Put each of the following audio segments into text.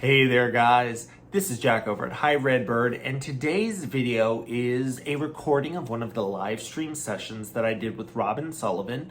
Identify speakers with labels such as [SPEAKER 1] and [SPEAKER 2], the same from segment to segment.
[SPEAKER 1] Hey there guys, this is Jack over at Hi Redbird, and today's video is a recording of one of the live stream sessions that I did with Robin Sullivan.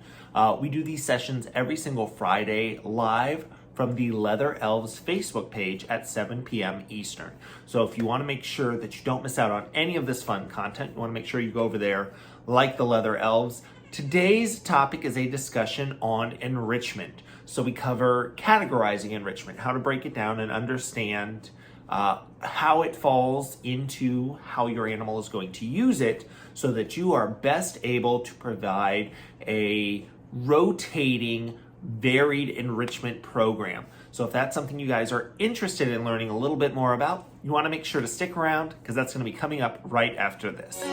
[SPEAKER 1] We do these sessions every single Friday live from the Leather Elves Facebook page at 7 p.m. Eastern. So if you want to make sure that you don't miss out on any of this fun content, you want to make sure you go over there like the Leather Elves. Today's topic is a discussion on enrichment. So we cover categorizing enrichment, how to break it down and understand how it falls into how your animal is going to use it so that you are best able to provide a rotating, varied enrichment program. So if that's something you guys are interested in learning a little bit more about, you want to make sure to stick around because that's going to be coming up right after this.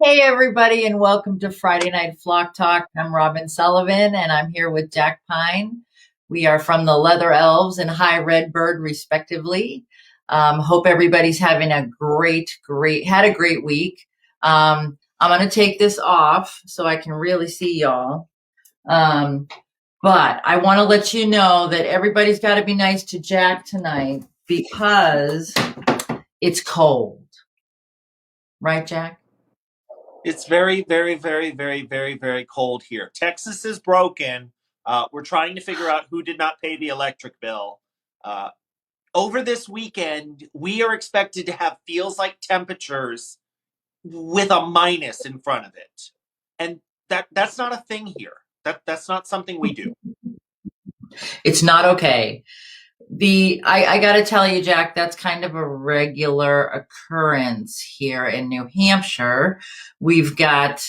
[SPEAKER 2] Hey everybody, and welcome to Friday Night Flock Talk. I'm Robin Sullivan, and I'm here with Jack Pine. We are from the Leather Elves and Hi Redbird, respectively. Hope everybody's having a great week. I'm going to take this off so I can really see y'all. But I want to let you know that everybody's got to be nice to Jack tonight because it's cold. Right, Jack?
[SPEAKER 1] It's very, very, very, very, very, very cold here. Texas is broken. We're trying to figure out who did not pay the electric bill. Over this weekend, we are expected to have feels like temperatures with a minus in front of it. And that's not a thing here. That's not something we do.
[SPEAKER 2] It's not okay. I got to tell you, Jack, that's kind of a regular occurrence here in New Hampshire. We've got,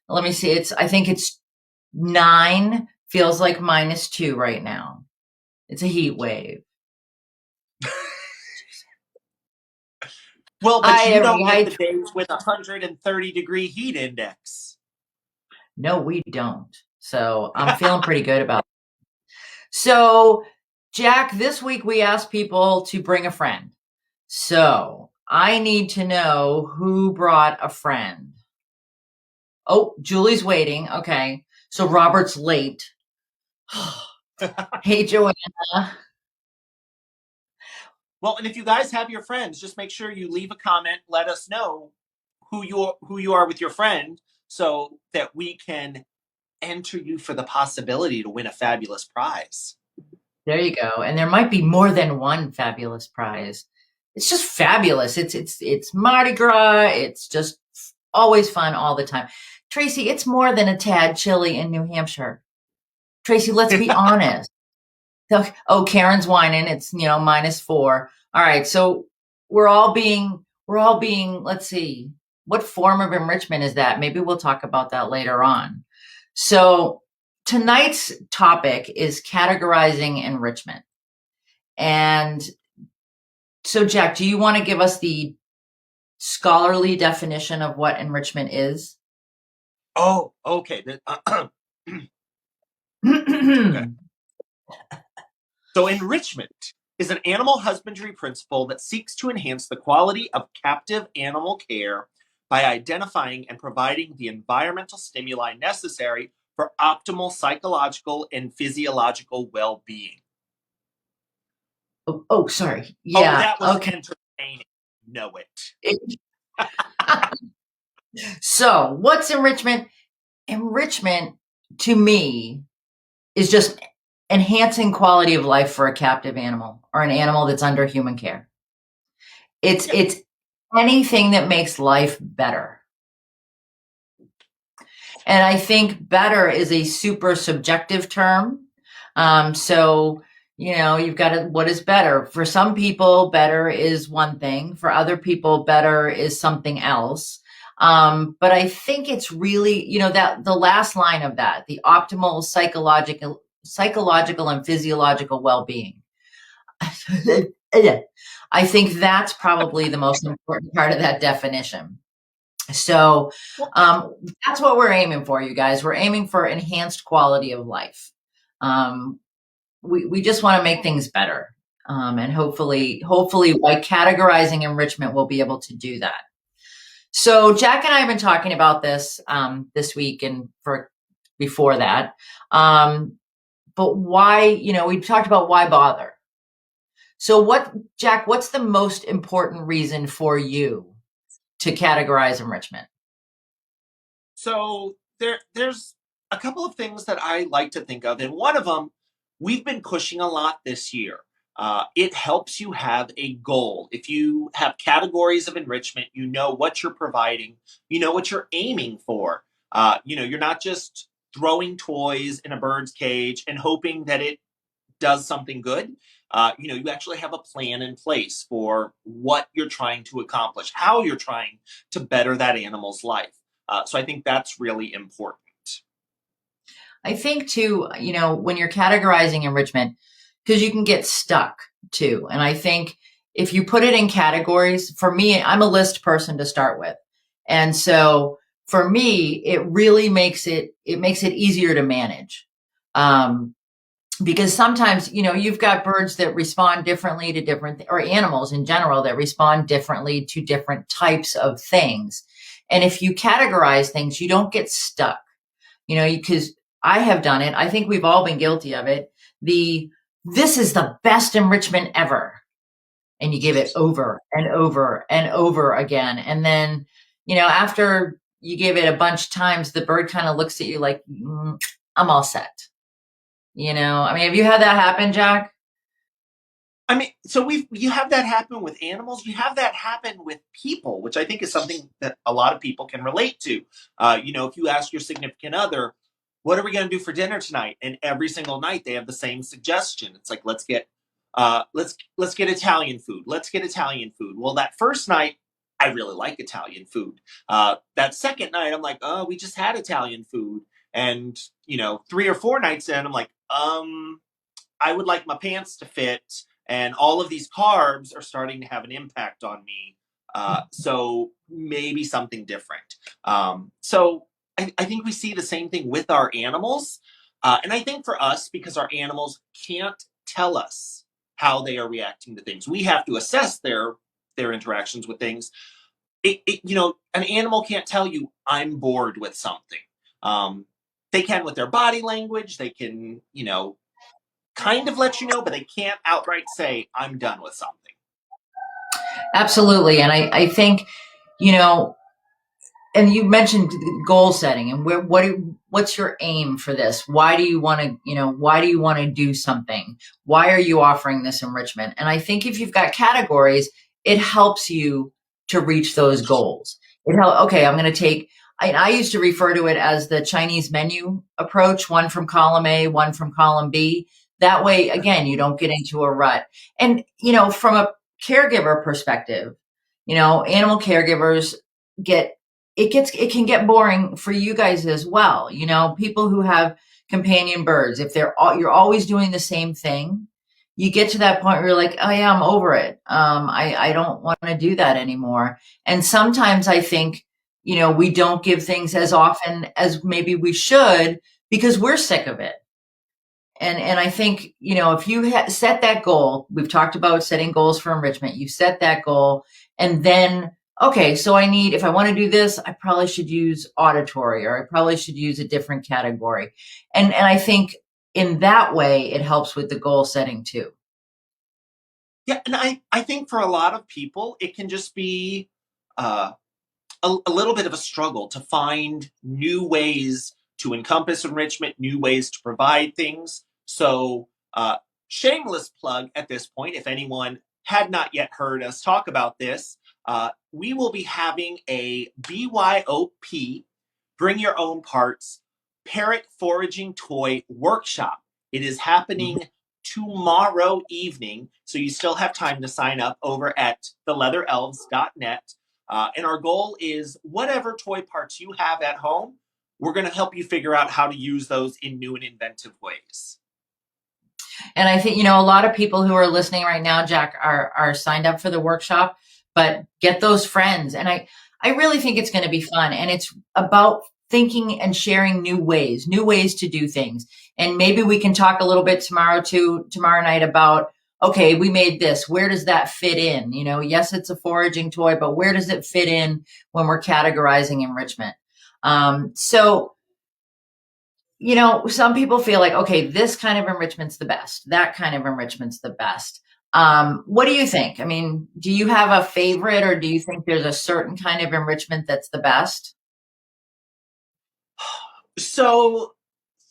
[SPEAKER 2] let me see, I think it's 9, feels like -2 right now. It's a heat wave.
[SPEAKER 1] Well, but you don't get the days with 130-degree heat index.
[SPEAKER 2] No, we don't. So I'm feeling pretty good about it. So, Jack, this week we asked people to bring a friend. So I need to know who brought a friend. Oh, Julie's waiting. Okay. So Robert's late. Hey, Joanna.
[SPEAKER 1] Well, and if you guys have your friends, just make sure you leave a comment. Let us know who you are with your friend so that we can enter you for the possibility to win a fabulous prize.
[SPEAKER 2] There you go. And there might be more than one fabulous prize. It's just fabulous. It's Mardi Gras. It's just always fun all the time. Tracy, it's more than a tad chilly in New Hampshire. Tracy, let's be honest. Oh, Karen's whining. It's, -4. All right. So we're all being, let's see, what form of enrichment is that? Maybe we'll talk about that later on. So tonight's topic is categorizing enrichment. And so, Jack, do you want to give us the scholarly definition of what enrichment is?
[SPEAKER 1] Oh, okay. Okay. So enrichment is an animal husbandry principle that seeks to enhance the quality of captive animal care by identifying and providing the environmental stimuli necessary for optimal psychological and physiological well-being.
[SPEAKER 2] Oh, sorry. Yeah.
[SPEAKER 1] Oh, that was
[SPEAKER 2] okay.
[SPEAKER 1] Entertaining. Know it.
[SPEAKER 2] So, what's enrichment? Enrichment, to me, is just enhancing quality of life for a captive animal or an animal that's under human care. It's anything that makes life better. And I think better is a super subjective term. So, you've got what is better? For some people, better is one thing. For other people, better is something else. But I think it's really, that the last line of that, the optimal psychological and physiological well-being. I think that's probably the most important part of that definition. So
[SPEAKER 1] Well,
[SPEAKER 2] that's what we're aiming for, you guys. We're aiming for enhanced quality of life. Um, we just want to make things better. And hopefully by categorizing enrichment, we'll be able to do that. So Jack and I have been talking about this this week and for before that. But why, we talked about why bother. So Jack, what's the most important reason for you to categorize enrichment?
[SPEAKER 1] so there's a couple of things that I like to think of, and one of them we've been pushing a lot this year. It helps you have a goal. If you have categories of enrichment, you know what you're providing, you know what you're aiming for. You're not just throwing toys in a bird's cage and hoping that it does something good. You actually have a plan in place for what you're trying to accomplish, how you're trying to better that animal's life. So I think that's really important.
[SPEAKER 2] I think too, when you're categorizing enrichment, because you can get stuck too. And I think if you put it in categories, for me, I'm a list person to start with. And so for me, it really makes it easier to manage. Because sometimes, you've got birds that respond differently to different, or animals in general that respond differently to different types of things. And if you categorize things, you don't get stuck, because I have done it. I think we've all been guilty of it. This is the best enrichment ever. And you give it over and over and over again. And then, after you give it a bunch of times, the bird kind of looks at you like, I'm all set. Have you had that happen, Jack?
[SPEAKER 1] I mean, so you have that happen with animals. You have that happen with people, which I think is something that a lot of people can relate to. If you ask your significant other, "What are we going to do for dinner tonight?" and every single night they have the same suggestion. It's like, let's get Italian food. Let's get Italian food. Well, that first night, I really like Italian food. That second night, I'm like, oh, we just had Italian food, and 3 or 4 nights in, I'm like, I would like my pants to fit, and all of these carbs are starting to have an impact on me. So maybe something different. So I think we see the same thing with our animals. And I think for us, because our animals can't tell us how they are reacting to things, we have to assess their interactions with things. An animal can't tell you I'm bored with something. Um, they can with their body language. They can, kind of let you know, but they can't outright say, I'm done with something.
[SPEAKER 2] Absolutely. And I think, you know, and you mentioned goal setting and what's your aim for this? Why do you want to, why do you want to do something? Why are you offering this enrichment? And I think if you've got categories, it helps you to reach those goals. Okay, I'm going to take, I used to refer to it as the Chinese menu approach, one from column A, one from column B. That way, again, you don't get into a rut. And, from a caregiver perspective, animal caregivers it can get boring for you guys as well. People who have companion birds, if you're always doing the same thing, you get to that point where you're like, oh yeah, I'm over it. I don't want to do that anymore. And sometimes I think, we don't give things as often as maybe we should because we're sick of it. And I think, if you set that goal, we've talked about setting goals for enrichment, you set that goal, and then, okay, so if I want to do this, I probably should use auditory, or I probably should use a different category. And I think in that way, it helps with the goal setting too.
[SPEAKER 1] Yeah, and I think for a lot of people, it can just be uh, a little bit of a struggle to find new ways to encompass enrichment, new ways to provide things. So, shameless plug at this point, if anyone had not yet heard us talk about this, we will be having a BYOP, Bring Your Own Parts, Parrot Foraging Toy Workshop. It is happening tomorrow evening, so you still have time to sign up over at theleatherelves.net. And our goal is whatever toy parts you have at home, we're going to help you figure out how to use those in new and inventive ways.
[SPEAKER 2] And I think, a lot of people who are listening right now, Jack, are signed up for the workshop, but get those friends. And I really think it's going to be fun. And it's about thinking and sharing new ways to do things. And maybe we can talk a little bit tomorrow night about, okay, we made this. Where does that fit in? Yes, it's a foraging toy, but where does it fit in when we're categorizing enrichment? So some people feel like, okay, this kind of enrichment's the best. That kind of enrichment's the best. What do you think? I mean, do you have a favorite, or do you think there's a certain kind of enrichment that's the best?
[SPEAKER 1] So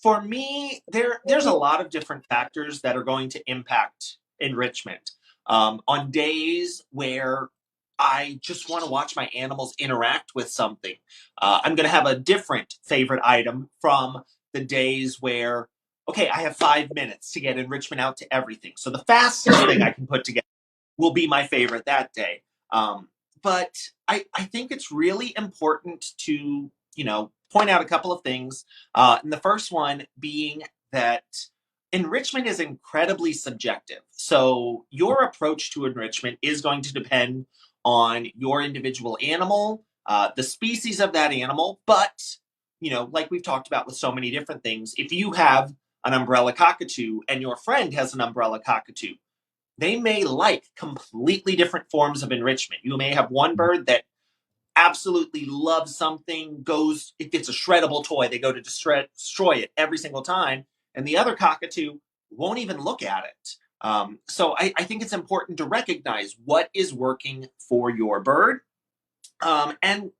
[SPEAKER 1] for me, there's a lot of different factors that are going to impact enrichment. On days where I just want to watch my animals interact with something, I'm going to have a different favorite item from the days where, okay, I have 5 minutes to get enrichment out to everything. So the fastest thing I can put together will be my favorite that day. But I think it's really important to, point out a couple of things. And the first one being that enrichment is incredibly subjective. So your approach to enrichment is going to depend on your individual animal, the species of that animal. But, like we've talked about with so many different things, if you have an umbrella cockatoo and your friend has an umbrella cockatoo, they may like completely different forms of enrichment. You may have one bird that absolutely loves something, if it's a shreddable toy, they go to destroy it every single time, and the other cockatoo won't even look at it. So I think it's important to recognize what is working for your bird. And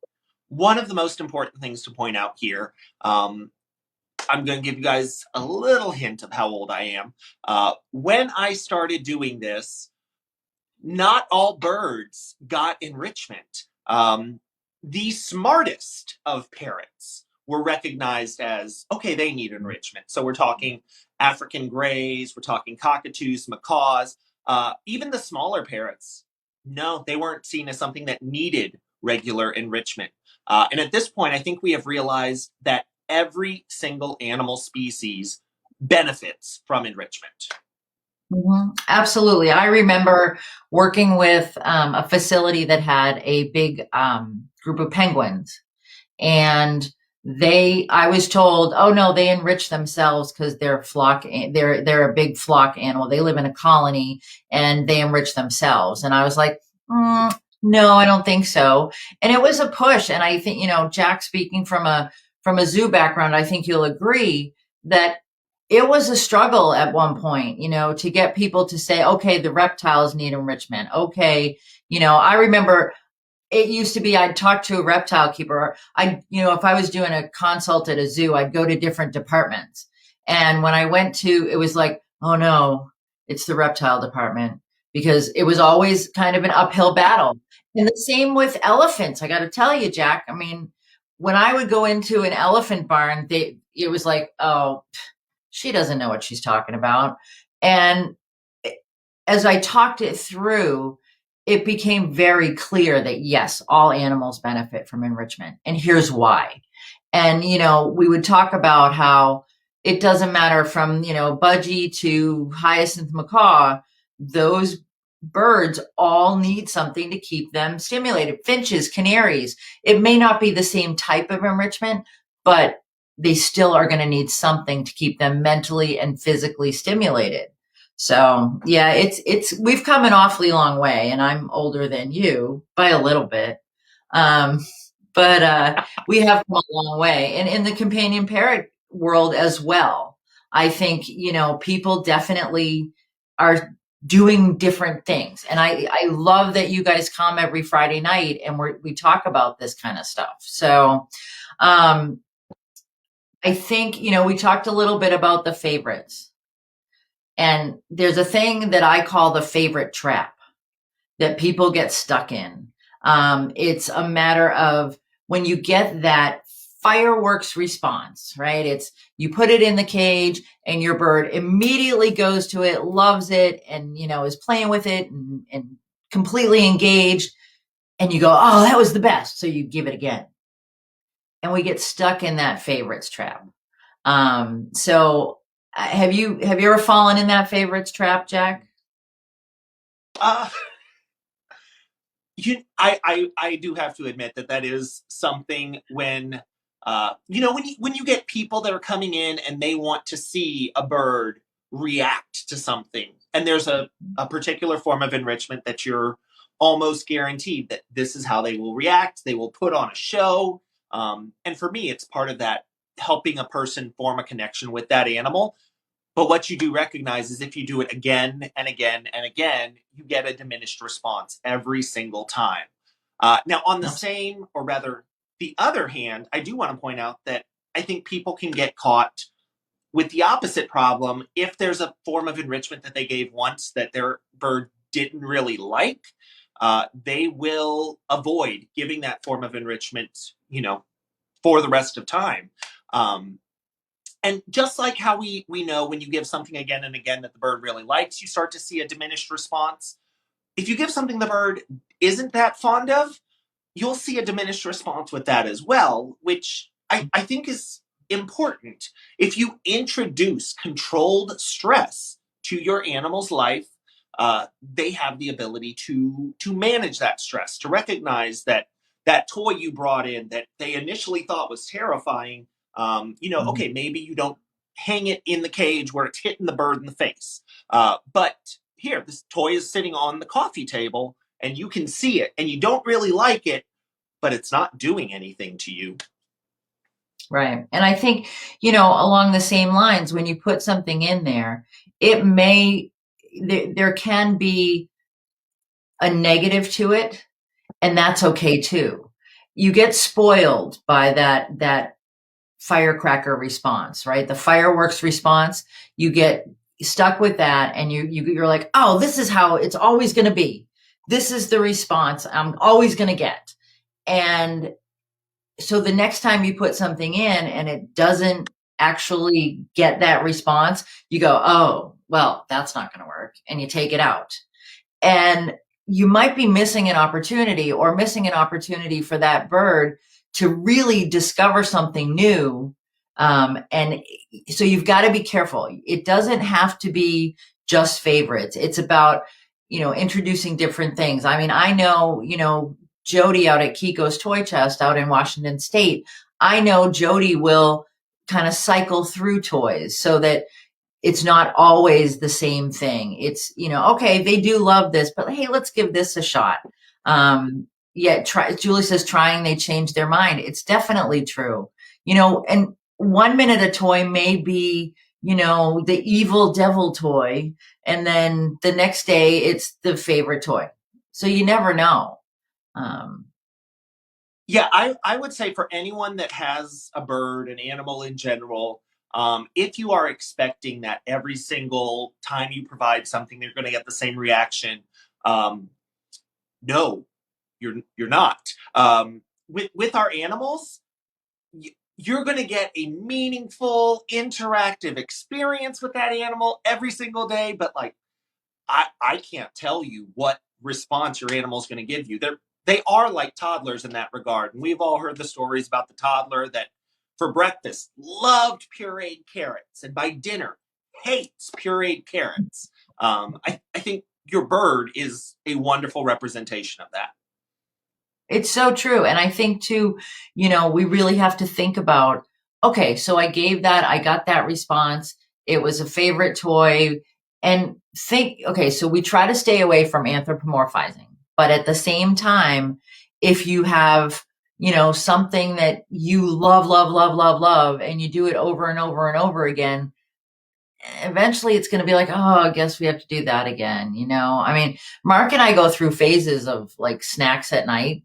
[SPEAKER 1] one of the most important things to point out here, I'm going to give you guys a little hint of how old I am. When I started doing this, not all birds got enrichment. The smartest of parrots were recognized as, okay, they need enrichment. So we're talking African grays, we're talking cockatoos, macaws, even the smaller parrots. No, they weren't seen as something that needed regular enrichment. And at this point, I think we have realized that every single animal species benefits from enrichment.
[SPEAKER 2] Absolutely. I remember working with a facility that had a big group of penguins, and I was told, oh no, they enrich themselves because they're a big flock animal. They live in a colony and they enrich themselves. And I was like, no, I don't think so. And it was a push. And I think, Jack, speaking from a zoo background, I think you'll agree that it was a struggle at one point, to get people to say, okay, the reptiles need enrichment. Okay. I remember it used to be I'd talk to a reptile keeper. If I was doing a consult at a zoo, I'd go to different departments. And when I went to, it was like, oh no, it's the reptile department, because it was always kind of an uphill battle. And the same with elephants. I got to tell you, Jack, I mean, when I would go into an elephant barn, it was like, oh, she doesn't know what she's talking about. And as I talked it through, it became very clear that yes, all animals benefit from enrichment. And here's why. And, we would talk about how it doesn't matter from, budgie to hyacinth macaw, those birds all need something to keep them stimulated. Finches, canaries, it may not be the same type of enrichment, but they still are going to need something to keep them mentally and physically stimulated. So yeah, we've come an awfully long way, and I'm older than you by a little bit. But we have come a long way, and in the companion parrot world as well. I think, people definitely are doing different things. And I love that you guys come every Friday night and we talk about this kind of stuff. So, I think, we talked a little bit about the favorites, and there's a thing that I call the favorite trap that people get stuck in. It's a matter of when you get that fireworks response, right? It's you put it in the cage and your bird immediately goes to it, loves it, and, is playing with it and completely engaged. and you go, oh, that was the best. So you give it again. And we get stuck in that favorites trap. So have you ever fallen in that favorites trap, Jack?
[SPEAKER 1] Uh, I do have to admit that that is something when when you get people that are coming in and they want to see a bird react to something, and there's a particular form of enrichment that you're almost guaranteed that this is how they will react. They will put on a show, and for me, it's part of that helping a person form a connection with that animal. But what you do recognize is if you do it again and again and again, you get a diminished response every single time. Now, on the same, or rather, the other hand, I do want to point out that I think people can get caught with the opposite problem. If there's a form of enrichment that they gave once that their bird didn't really like, they will avoid giving that form of enrichment, for the rest of time. And just like how we know when you give something again and again that the bird really likes, you start to see a diminished response. If you give something the bird isn't that fond of, you'll see a diminished response with that as well, which I think is important. If you introduce controlled stress to your animal's life, they have the ability to manage that stress, to recognize that that toy you brought in that they initially thought was terrifying,
[SPEAKER 2] Mhm.
[SPEAKER 1] okay, maybe you don't hang it in the cage where it's hitting the bird in the face. But here, this toy is sitting on the coffee table and you can see it and you don't really like it, but it's not doing anything to you.
[SPEAKER 2] Right. And I think, along the same lines, when you put something in there, it may, there can be a negative to it, and that's okay too. You get spoiled by that firecracker response, right? The fireworks response, you get stuck with that, and you're like, oh, this is how it's always going to be. This is the response I'm always going to get. And so the next time you put something in and it doesn't actually get that response, you go, oh, well, that's not going to work. And you take it out. And you might be missing an opportunity, or missing an opportunity for that bird to really discover something new. And so you've got to be careful. It doesn't have to be just favorites. It's about, introducing different things. I mean, I know, Jody out at Kiko's Toy Chest out in Washington State. I know Jody will kind of cycle through toys so that it's not always the same thing. It's, okay, they do love this, but hey, let's give this a shot. Julie says trying, they change their mind. It's definitely true. And 1 minute a toy may be, the evil devil toy. And then the next day it's the favorite toy. So you never know. Um,
[SPEAKER 1] Yeah, I would say for anyone that has a bird, an animal in general, if you are expecting that every single time you provide something, they're going to get the same reaction, um, no, you're not. With our animals, you're going to get a meaningful, interactive experience with that animal every single day. But like, I can't tell you what response your animal is going to give you. They are like toddlers in that regard. And we've all heard the stories about the toddler that for breakfast loved pureed carrots and by dinner hates pureed carrots. I think your bird is a wonderful representation of that.
[SPEAKER 2] It's so true. And I think too, we really have to think about, okay, so I gave that, I got that response. It was a favorite toy. And think, okay, so we try to stay away from anthropomorphizing. But at the same time, if you have, something that you love, love, love, love, love, and you do it over and over and over again, eventually it's going to be like, oh, I guess we have to do that again. I mean, Mark and I go through phases of like snacks at night,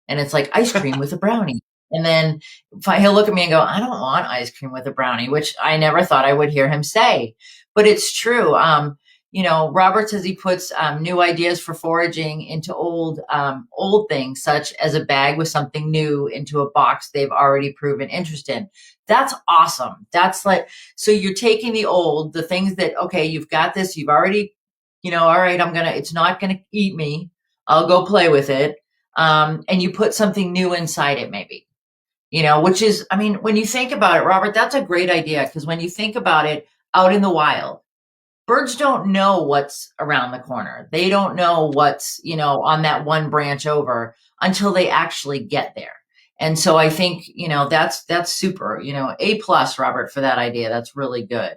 [SPEAKER 2] and it's like ice cream with a brownie. And then he'll look at me and go, I don't want ice cream with a brownie, which I never thought I would hear him say. But it's true. Robert says he puts new ideas for foraging into old things, such as a bag with something new into a box they've already proven interest in. That's awesome. That's like, so you're taking the things that, okay, you've got this, you've already, all right, it's not going to eat me. I'll go play with it. and you put something new inside it, maybe, which is, I mean, when you think about it, Robert, that's a great idea. Because when you think about it out in the wild, birds don't know what's around the corner. They don't know what's, on that one branch over until they actually get there. And so I think, that's super, A plus, Robert, for that idea. That's really good.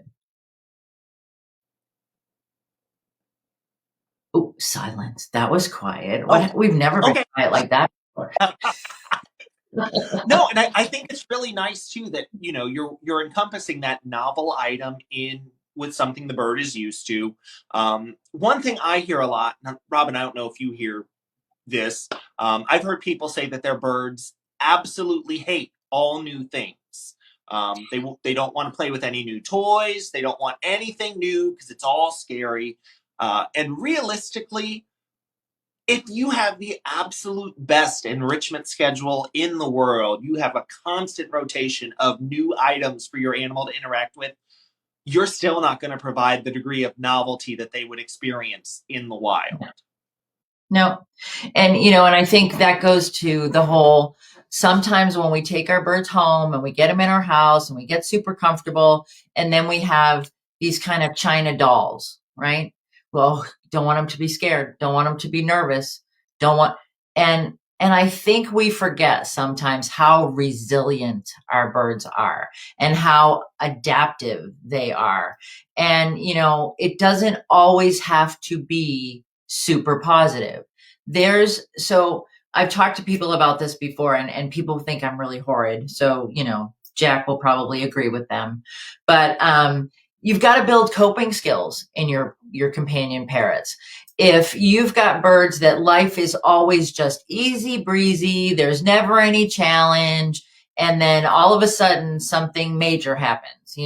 [SPEAKER 2] Oh, silence. That was quiet.
[SPEAKER 1] Oh,
[SPEAKER 2] We've never been
[SPEAKER 1] okay.
[SPEAKER 2] quiet like that before.
[SPEAKER 1] No, and I think it's really nice too that you're encompassing that novel item in with something the bird is used to. One thing I hear a lot, now, Robin, I don't know if you hear this. I've heard people say that their birds absolutely hate all new things. They don't want to play with any new toys. They don't want anything new because it's all scary. And realistically, if you have the absolute best enrichment schedule in the world, you have a constant rotation of new items for your animal to interact with, you're still not going to provide the degree of novelty that they would experience in the wild.
[SPEAKER 2] No. And, and I think that goes to the whole, sometimes when we take our birds home and we get them in our house and we get super comfortable, and then we have these kind of China dolls, right? Well, don't want them to be scared. Don't want them to be nervous. Don't want, and I think we forget sometimes how resilient our birds are and how adaptive they are. And, it doesn't always have to be super positive. So I've talked to people about this before, and people think I'm really horrid. So, Jack will probably agree with them. But you've got to build coping skills in your companion parrots. If you've got birds that life is always just easy breezy, there's never any challenge, and then all of a sudden something major happens,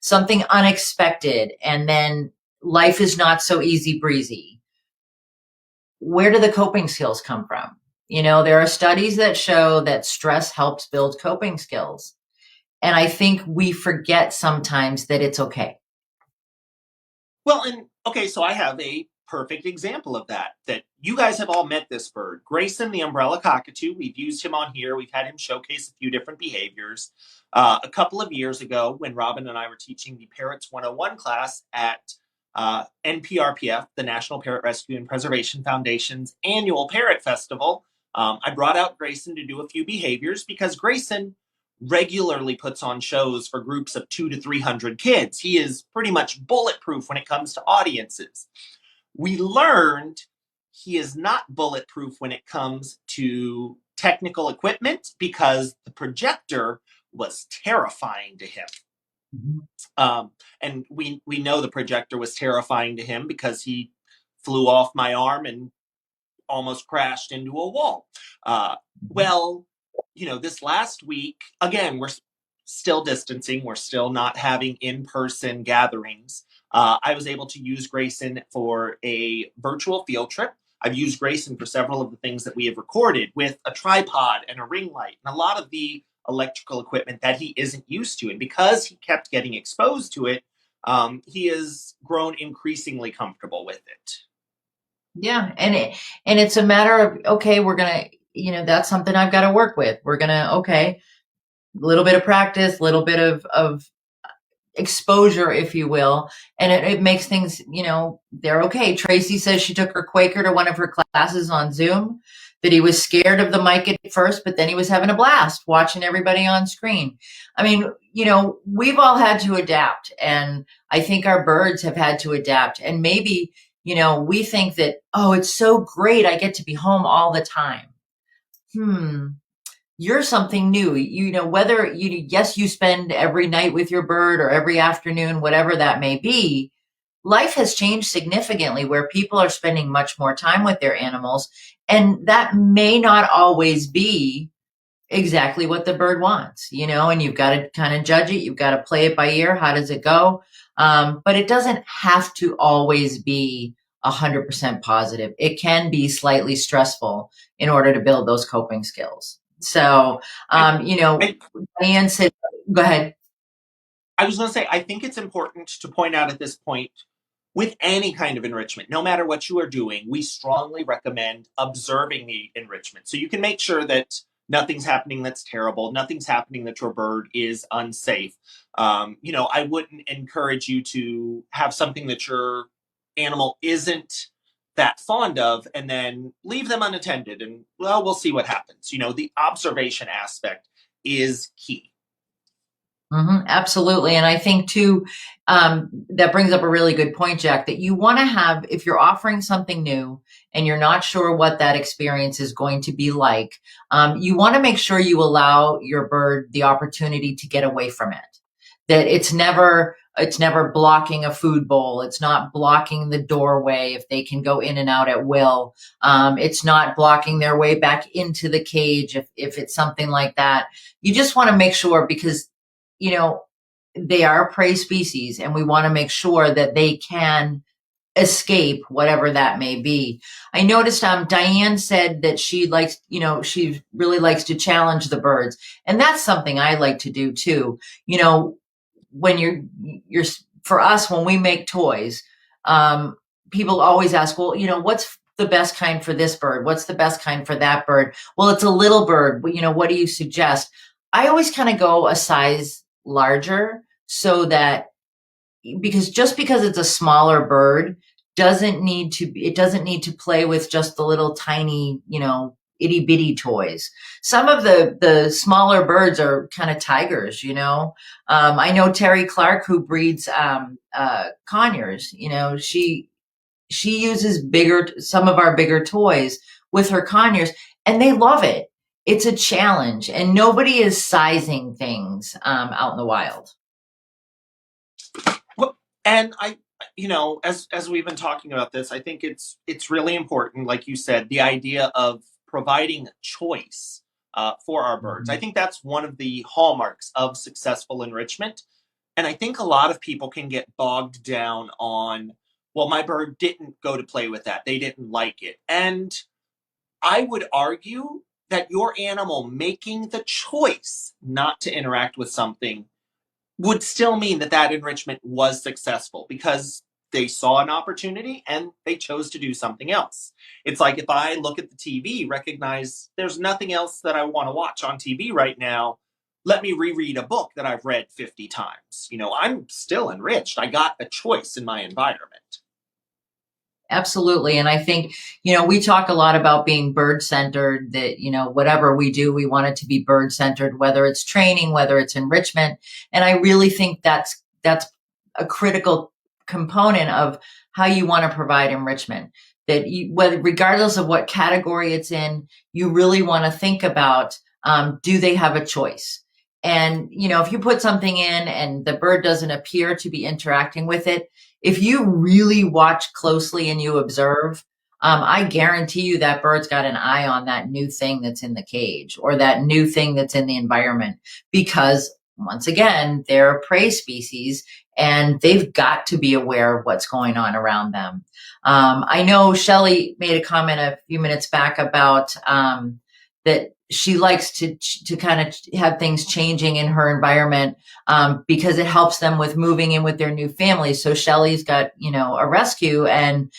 [SPEAKER 2] something unexpected, and then life is not so easy breezy. Where do the coping skills come from? There are studies that show that stress helps build coping skills. And I think we forget sometimes that it's okay.
[SPEAKER 1] Well, and okay, so I have a perfect example of that you guys have all met this bird, Grayson, the umbrella cockatoo. We've used him on here. We've had him showcase a few different behaviors. A couple of years ago, when Robin and I were teaching the Parrots 101 class at NPRPF, the National Parrot Rescue and Preservation Foundation's annual Parrot Festival, I brought out Grayson to do a few behaviors because Grayson regularly puts on shows for groups of 200 to 300 kids. He is pretty much bulletproof when it comes to audiences. We learned he is not bulletproof when it comes to technical equipment because the projector was terrifying to him. And we know the projector was terrifying to him because he flew off my arm and almost crashed into a wall. Well, this last week, again, we're still distancing. We're still not having in-person gatherings. I was able to use Grayson for a virtual field trip. I've used Grayson for several of the things that we have recorded with a tripod and a ring light and a lot of the electrical equipment that he isn't used to. And because he kept getting exposed to it, he has grown increasingly comfortable with it.
[SPEAKER 2] Yeah. And it's a matter of, okay, we're going to, that's something I've got to work with. We're going to, okay, a little bit of practice, a little bit of exposure, if you will. And it makes things, they're okay. Tracy says she took her Quaker to one of her classes on Zoom, that he was scared of the mic at first, but then he was having a blast watching everybody on screen. I mean, we've all had to adapt, and I think our birds have had to adapt. And maybe, we think that, oh, it's so great, I get to be home all the time. You're something new, whether yes, you spend every night with your bird or every afternoon, whatever that may be. Life has changed significantly where people are spending much more time with their animals. And that may not always be exactly what the bird wants, and you've got to kind of judge it. You've got to play it by ear. How does it go? But it doesn't have to always be 100% positive. It can be slightly stressful in order to build those coping skills. So, Diane said, go ahead.
[SPEAKER 1] I was going to say, I think it's important to point out at this point, with any kind of enrichment, no matter what you are doing, we strongly recommend observing the enrichment. So you can make sure that nothing's happening that's terrible, nothing's happening that your bird is unsafe. I wouldn't encourage you to have something that your animal isn't that fond of and then leave them unattended and, well, we'll see what happens. The observation aspect is key.
[SPEAKER 2] Absolutely. And I think too, that brings up a really good point, Jack, that you want to have, if you're offering something new and you're not sure what that experience is going to be like, you want to make sure you allow your bird the opportunity to get away from it. That it's never blocking a food bowl. It's not blocking the doorway if they can go in and out at will. It's not blocking their way back into the cage if it's something like that. You just want to make sure, because they are a prey species, and we want to make sure that they can escape whatever that may be. I noticed Diane said that she really likes to challenge the birds, and that's something I like to do too. When you're for us, when we make toys, people always ask, well, what's the best kind for this bird? What's the best kind for that bird? Well, it's a little bird. What do you suggest? I always kind of go a size larger, so that, because it's a smaller bird, it doesn't need to play with just the little tiny, itty bitty toys. Some of the smaller birds are kind of tigers. I know Terry Clark, who breeds conures. She uses some of our bigger toys with her conures, and they love it. It's a challenge, and nobody is sizing things out in the wild.
[SPEAKER 1] Well, and as we've been talking about this, I think it's really important, like you said, the idea of providing choice for our birds. I think that's one of the hallmarks of successful enrichment. And I think a lot of people can get bogged down on, well, my bird didn't go to play with that. They didn't like it. And I would argue that your animal making the choice not to interact with something would still mean that enrichment was successful, because they saw an opportunity and they chose to do something else. It's like, if I look at the TV, recognize there's nothing else that I want to watch on TV right now, let me reread a book that I've read 50 times. I'm still enriched. I got a choice in my environment.
[SPEAKER 2] Absolutely. And I think, we talk a lot about being bird centered, that, whatever we do, we want it to be bird centered, whether it's training, whether it's enrichment. And I really think that's a critical component of how you want to provide enrichment. That regardless of what category it's in, you really want to think about, do they have a choice? And, if you put something in and the bird doesn't appear to be interacting with it, if you really watch closely and you observe, I guarantee you that bird's got an eye on that new thing that's in the cage, or that new thing that's in the environment, because once again, they're a prey species and they've got to be aware of what's going on around them. I know Shelley made a comment a few minutes back about that she likes to kind of have things changing in her environment, because it helps them with moving in with their new family. So Shelley's got, a rescue, and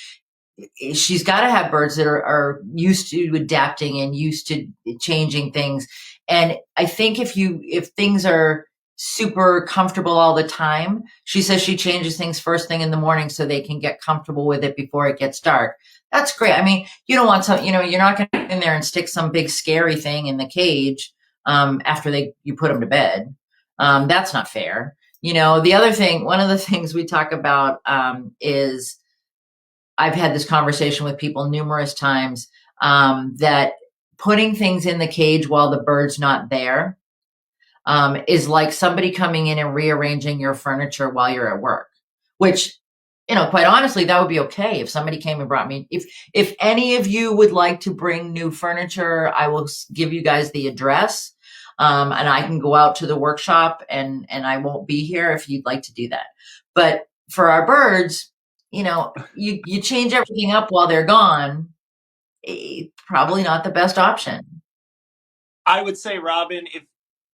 [SPEAKER 2] she's got to have birds that are used to adapting and used to changing things. And I think if things are super comfortable all the time, she says she changes things first thing in the morning so they can get comfortable with it before it gets dark. That's great. I mean, you don't want you're not going to get in there and stick some big scary thing in the cage after you put them to bed. That's not fair. The other thing, one of the things we talk about is, I've had this conversation with people numerous times, that putting things in the cage while the bird's not there is like somebody coming in and rearranging your furniture while you're at work, which, quite honestly, that would be okay if somebody came and brought me. If any of you would like to bring new furniture, I will give you guys the address, and I can go out to the workshop, and I won't be here if you'd like to do that. But for our birds, you change everything up while they're gone. Probably not the best option.
[SPEAKER 1] I would say, Robin, if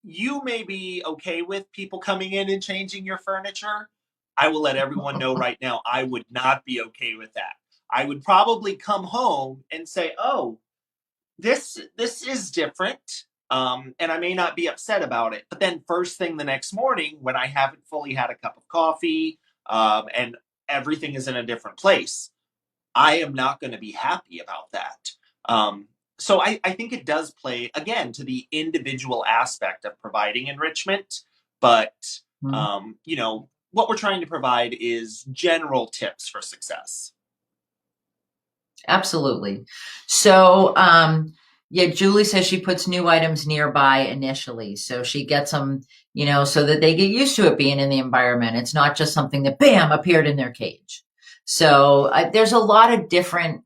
[SPEAKER 1] you may be okay with people coming in and changing your furniture, I will let everyone know right now, I would not be okay with that. I would probably come home and say, "Oh, this is different," and I may not be upset about it. But then first thing the next morning, when I haven't fully had a cup of coffee, and everything is in a different place, I am not going to be happy about that. Um, so I think it does play again to the individual aspect of providing enrichment, but
[SPEAKER 2] Mhm.
[SPEAKER 1] what we're trying to provide is general tips for success.
[SPEAKER 2] Absolutely. So, yeah, Julie says she puts new items nearby initially. So she gets them, so that they get used to it being in the environment. It's not just something that bam appeared in their cage. So there's a lot of different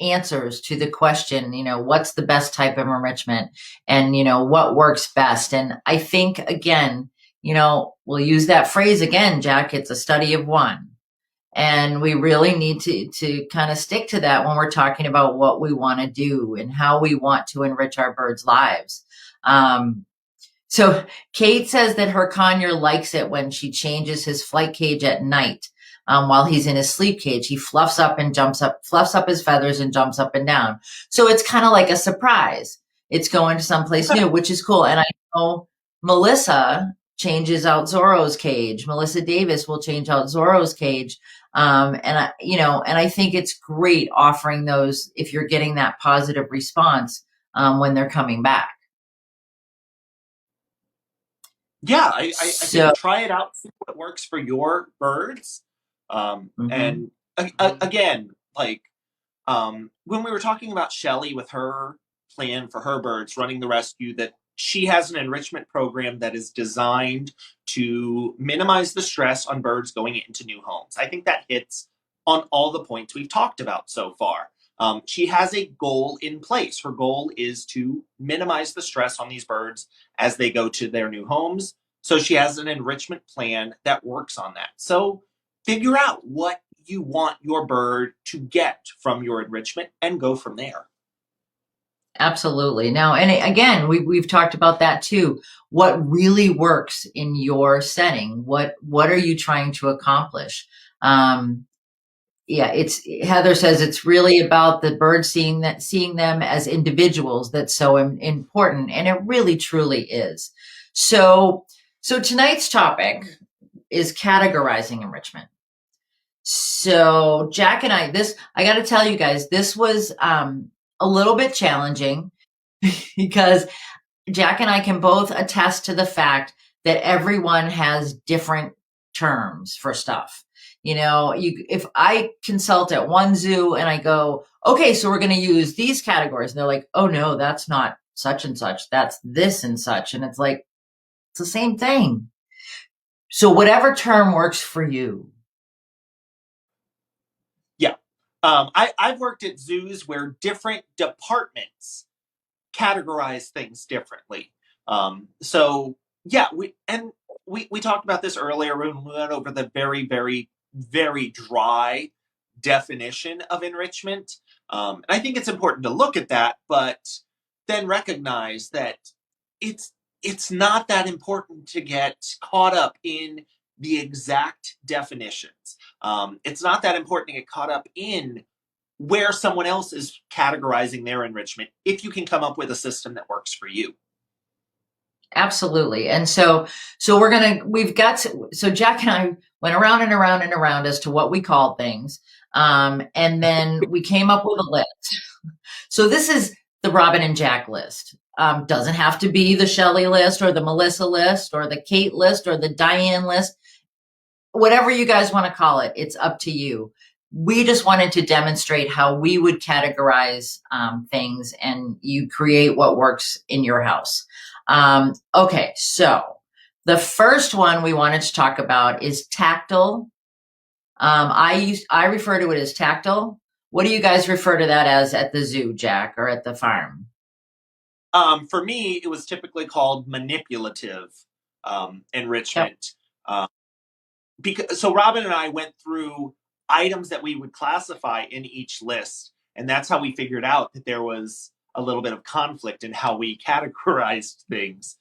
[SPEAKER 2] answers to the question, what's the best type of enrichment and, what works best. And I think, again, we'll use that phrase again, Jack, it's a study of one. And we really need to kind of stick to that when we're talking about what we want to do and how we want to enrich our birds' lives. So Kate says that her conure likes it when she changes his flight cage at night. While he's in his sleep cage, he fluffs up and jumps up, fluffs up his feathers and jumps up and down. So it's kind of like a surprise. It's going to someplace new, which is cool. And I know Melissa changes out Zorro's cage. Melissa Davis will change out Zorro's cage. And I think it's great offering those if you're getting that positive response when they're coming back.
[SPEAKER 1] Yeah, I
[SPEAKER 2] So,
[SPEAKER 1] think try it out, see what works for your birds.
[SPEAKER 2] mhm.
[SPEAKER 1] And again, like when we were talking about Shelly with her plan for her birds running the rescue, that she has an enrichment program that is designed to minimize the stress on birds going into new homes. I think that hits on all the points we've talked about so far. She has a goal in place. Her goal is to minimize the stress on these birds as they go to their new homes. So she has an enrichment plan that works on that. So figure out what you want your bird to get from your enrichment and go from there.
[SPEAKER 2] Absolutely. Now, and again, we've talked about that too. What really works in your setting? What are you trying to accomplish? Um, yeah, it's Heather says it's really about the birds seeing them as individuals that's so important, and it really truly is. So tonight's topic is categorizing enrichment. So Jack and I got to tell you guys, this was a little bit challenging because Jack and I can both attest to the fact that everyone has different terms for stuff. If I consult at one zoo and I go, okay, so we're going to use these categories, and they're like, oh no, that's not such and such, that's this and such. And it's like, it's the same thing. So whatever term works for you.
[SPEAKER 1] Yeah. I've worked at zoos where different departments categorize things differently. So yeah, we talked about this earlier when we went over the very, very, very dry definition of enrichment. And I think it's important to look at that, but then recognize that it's it's not that important to get caught up in the exact definitions. It's not that important to get caught up in where someone else is categorizing their enrichment if you can come up with a system that works for you.
[SPEAKER 2] Absolutely. And so so Jack and I went around and around and around as to what we called things. And then we came up with a list. So this is the Robin and Jack list. Doesn't have to be the Shelley list or the Melissa list or the Kate list or the Diane list. Whatever you guys want to call it, it's up to you. We just wanted to demonstrate how we would categorize things, and you create what works in your house. Okay, so the first one we wanted to talk about is tactile. I refer to it as tactile. What do you guys refer to that as at the zoo, Jack, or at the farm?
[SPEAKER 1] For me, it was typically called manipulative
[SPEAKER 2] Yep.
[SPEAKER 1] enrichment. Um, because so Robin and I went through items that we would classify in each list, and that's how we figured out that there was a little bit of conflict in how we categorized things.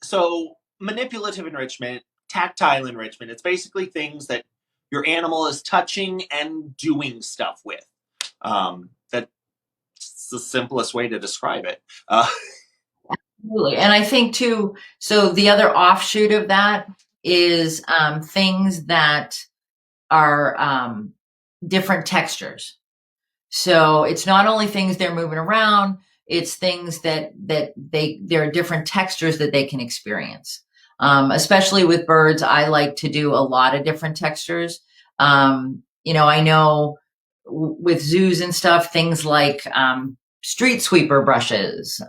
[SPEAKER 1] So manipulative enrichment tactile enrichment. It's basically things that your animal is touching and doing stuff with. That's the simplest way to describe it.
[SPEAKER 2] Absolutely. And I think too, so the other offshoot of that is things that are different textures. So it's not only things they're moving around, it's things that there are different textures that they can experience. Especially with birds, I like to do a lot of different textures. I know with zoos and stuff, things like street sweeper brushes.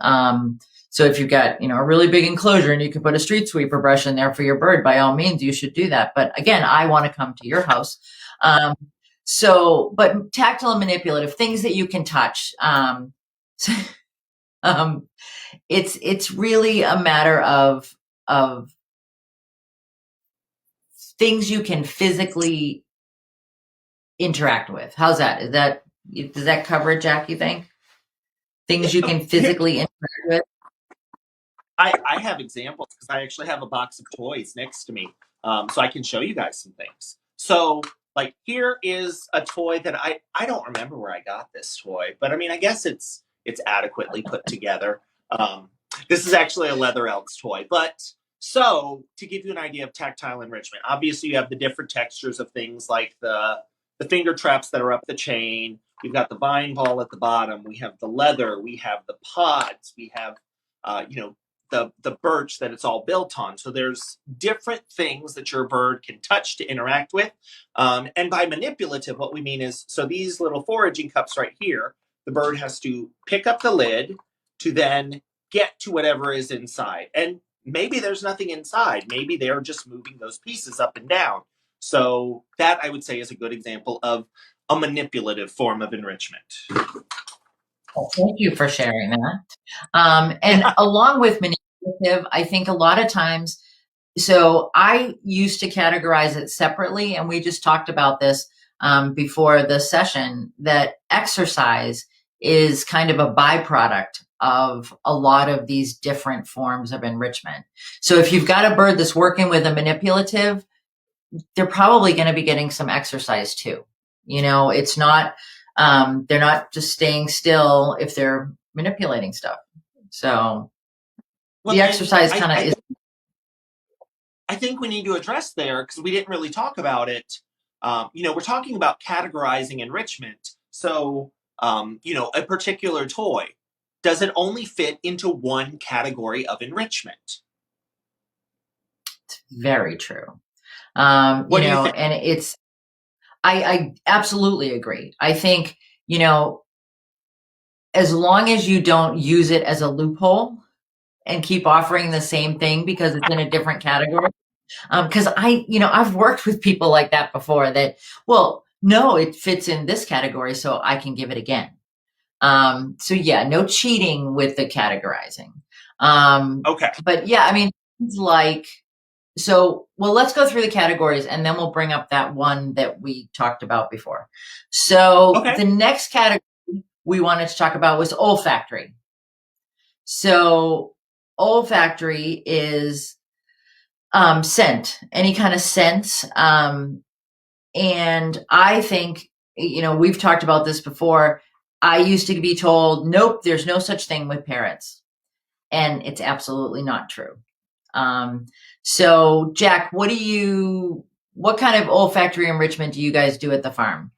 [SPEAKER 2] So if you've got, a really big enclosure and you can put a street sweeper brush in there for your bird, by all means, you should do that. But again, I want to come to your house. But tactile and manipulative, things that you can touch. It's really a matter of things you can physically interact with. How's that? Does that cover it, Jack, you think? Things you can physically interact with?
[SPEAKER 1] I have examples because I actually have a box of toys next to me, so I can show you guys some things. So, like, here is a toy that I don't remember where I got this toy, but I mean, I guess it's adequately put together. This is actually a leather Elves toy, but so to give you an idea of tactile enrichment, obviously you have the different textures of things like the finger traps that are up the chain. We've got the vine ball at the bottom. We have the leather. We have the pods. We have, the birch that it's all built on. So there's different things that your bird can touch to interact with. And by manipulative, what we mean is, so these little foraging cups right here, the bird has to pick up the lid to then get to whatever is inside. And maybe there's nothing inside. Maybe they're just moving those pieces up and down. So that, I would say, is a good example of a manipulative form of enrichment.
[SPEAKER 2] Well, thank you for sharing that. And along with manipulative, I think a lot of times, so I used to categorize it separately, and we just talked about this before the session, that exercise is kind of a byproduct of a lot of these different forms of enrichment. So if you've got a bird that's working with a manipulative, they're probably going to be getting some exercise too. It's not, they're not just staying still if they're manipulating stuff. So the exercise kind of is.
[SPEAKER 1] I think we need to address there, because we didn't really talk about it. We're talking about categorizing enrichment. So, a particular toy, does it only fit into one category of enrichment?
[SPEAKER 2] It's very true.
[SPEAKER 1] What do you think?
[SPEAKER 2] And I absolutely agree. I think, as long as you don't use it as a loophole and keep offering the same thing because it's in a different category. Because I've worked with people like that before that, well, no, it fits in this category, so I can give it again. So yeah, no cheating with the categorizing.
[SPEAKER 1] Okay.
[SPEAKER 2] But yeah, I mean, it's like, well, let's go through the categories and then we'll bring up that one that we talked about before. So
[SPEAKER 1] Okay.
[SPEAKER 2] The next category we wanted to talk about was olfactory. So olfactory is scent, any kind of sense. And I think, we've talked about this before. I used to be told, nope, there's no such thing with parrots. And it's absolutely not true. So Jack, what kind of olfactory enrichment do you guys do at the farm?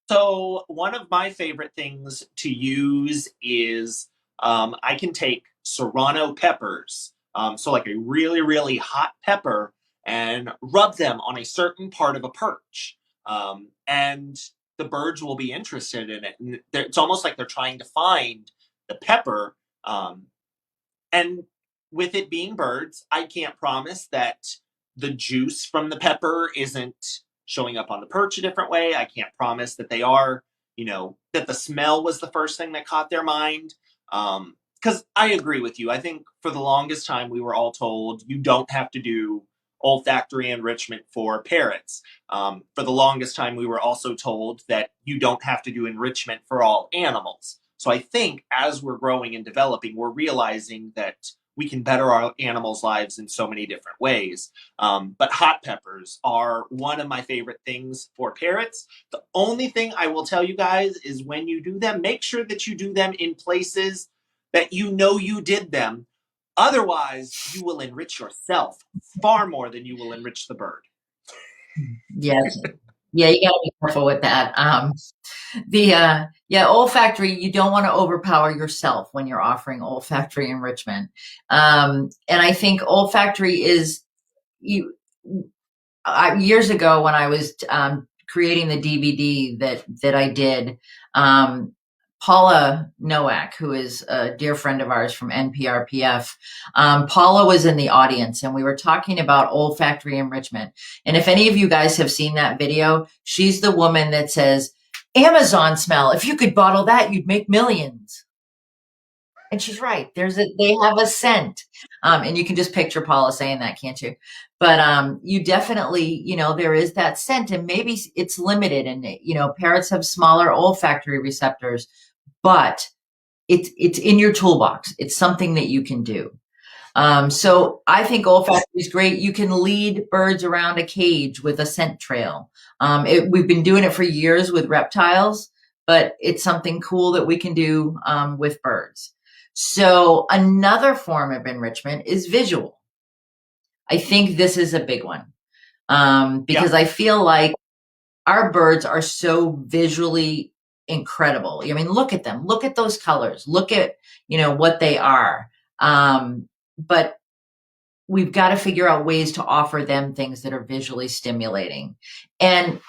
[SPEAKER 1] So one of my favorite things to use is I can take serrano peppers, so like a really, really hot pepper, and rub them on a certain part of a perch. And the birds will be interested in it. And it's almost like they're trying to find the pepper. And with it being birds, I can't promise that the juice from the pepper isn't showing up on the perch a different way. I can't promise that they are, that the smell was the first thing that caught their mind. Because I agree with you. I think for the longest time, we were all told you don't have to do olfactory enrichment for parrots. For the longest time, we were also told that you don't have to do enrichment for all animals. So I think as we're growing and developing, we're realizing that we can better our animals' lives in so many different ways. But hot peppers are one of my favorite things for parrots. The only thing I will tell you guys is when you do them, make sure that you do them in places that you know you did them. Otherwise, you will enrich yourself far more than you will enrich the bird.
[SPEAKER 2] Yes. Yeah, you gotta be careful with that. Yeah, olfactory, you don't want to overpower yourself when you're offering olfactory enrichment. And I think olfactory is you years ago when I was creating the DVD that I did, Paula Nowak, who is a dear friend of ours from NPRPF, Paula was in the audience and we were talking about olfactory enrichment. And if any of you guys have seen that video, she's the woman that says, Amazon smell, if you could bottle that, you'd make millions. And she's right. They have a scent. And you can just picture Paula saying that, can't you? But you definitely, there is that scent, and maybe it's limited, and parrots have smaller olfactory receptors, but it's in your toolbox. It's something that you can do. So I think olfactory is great. You can lead birds around a cage with a scent trail. We've been doing it for years with reptiles, but it's something cool that we can do with birds. So another form of enrichment is visual. I think this is a big one because I feel like our birds are so visually incredible. I mean, look at them. Look at those colors. Look at, what they are. But we've got to figure out ways to offer them things that are visually stimulating. And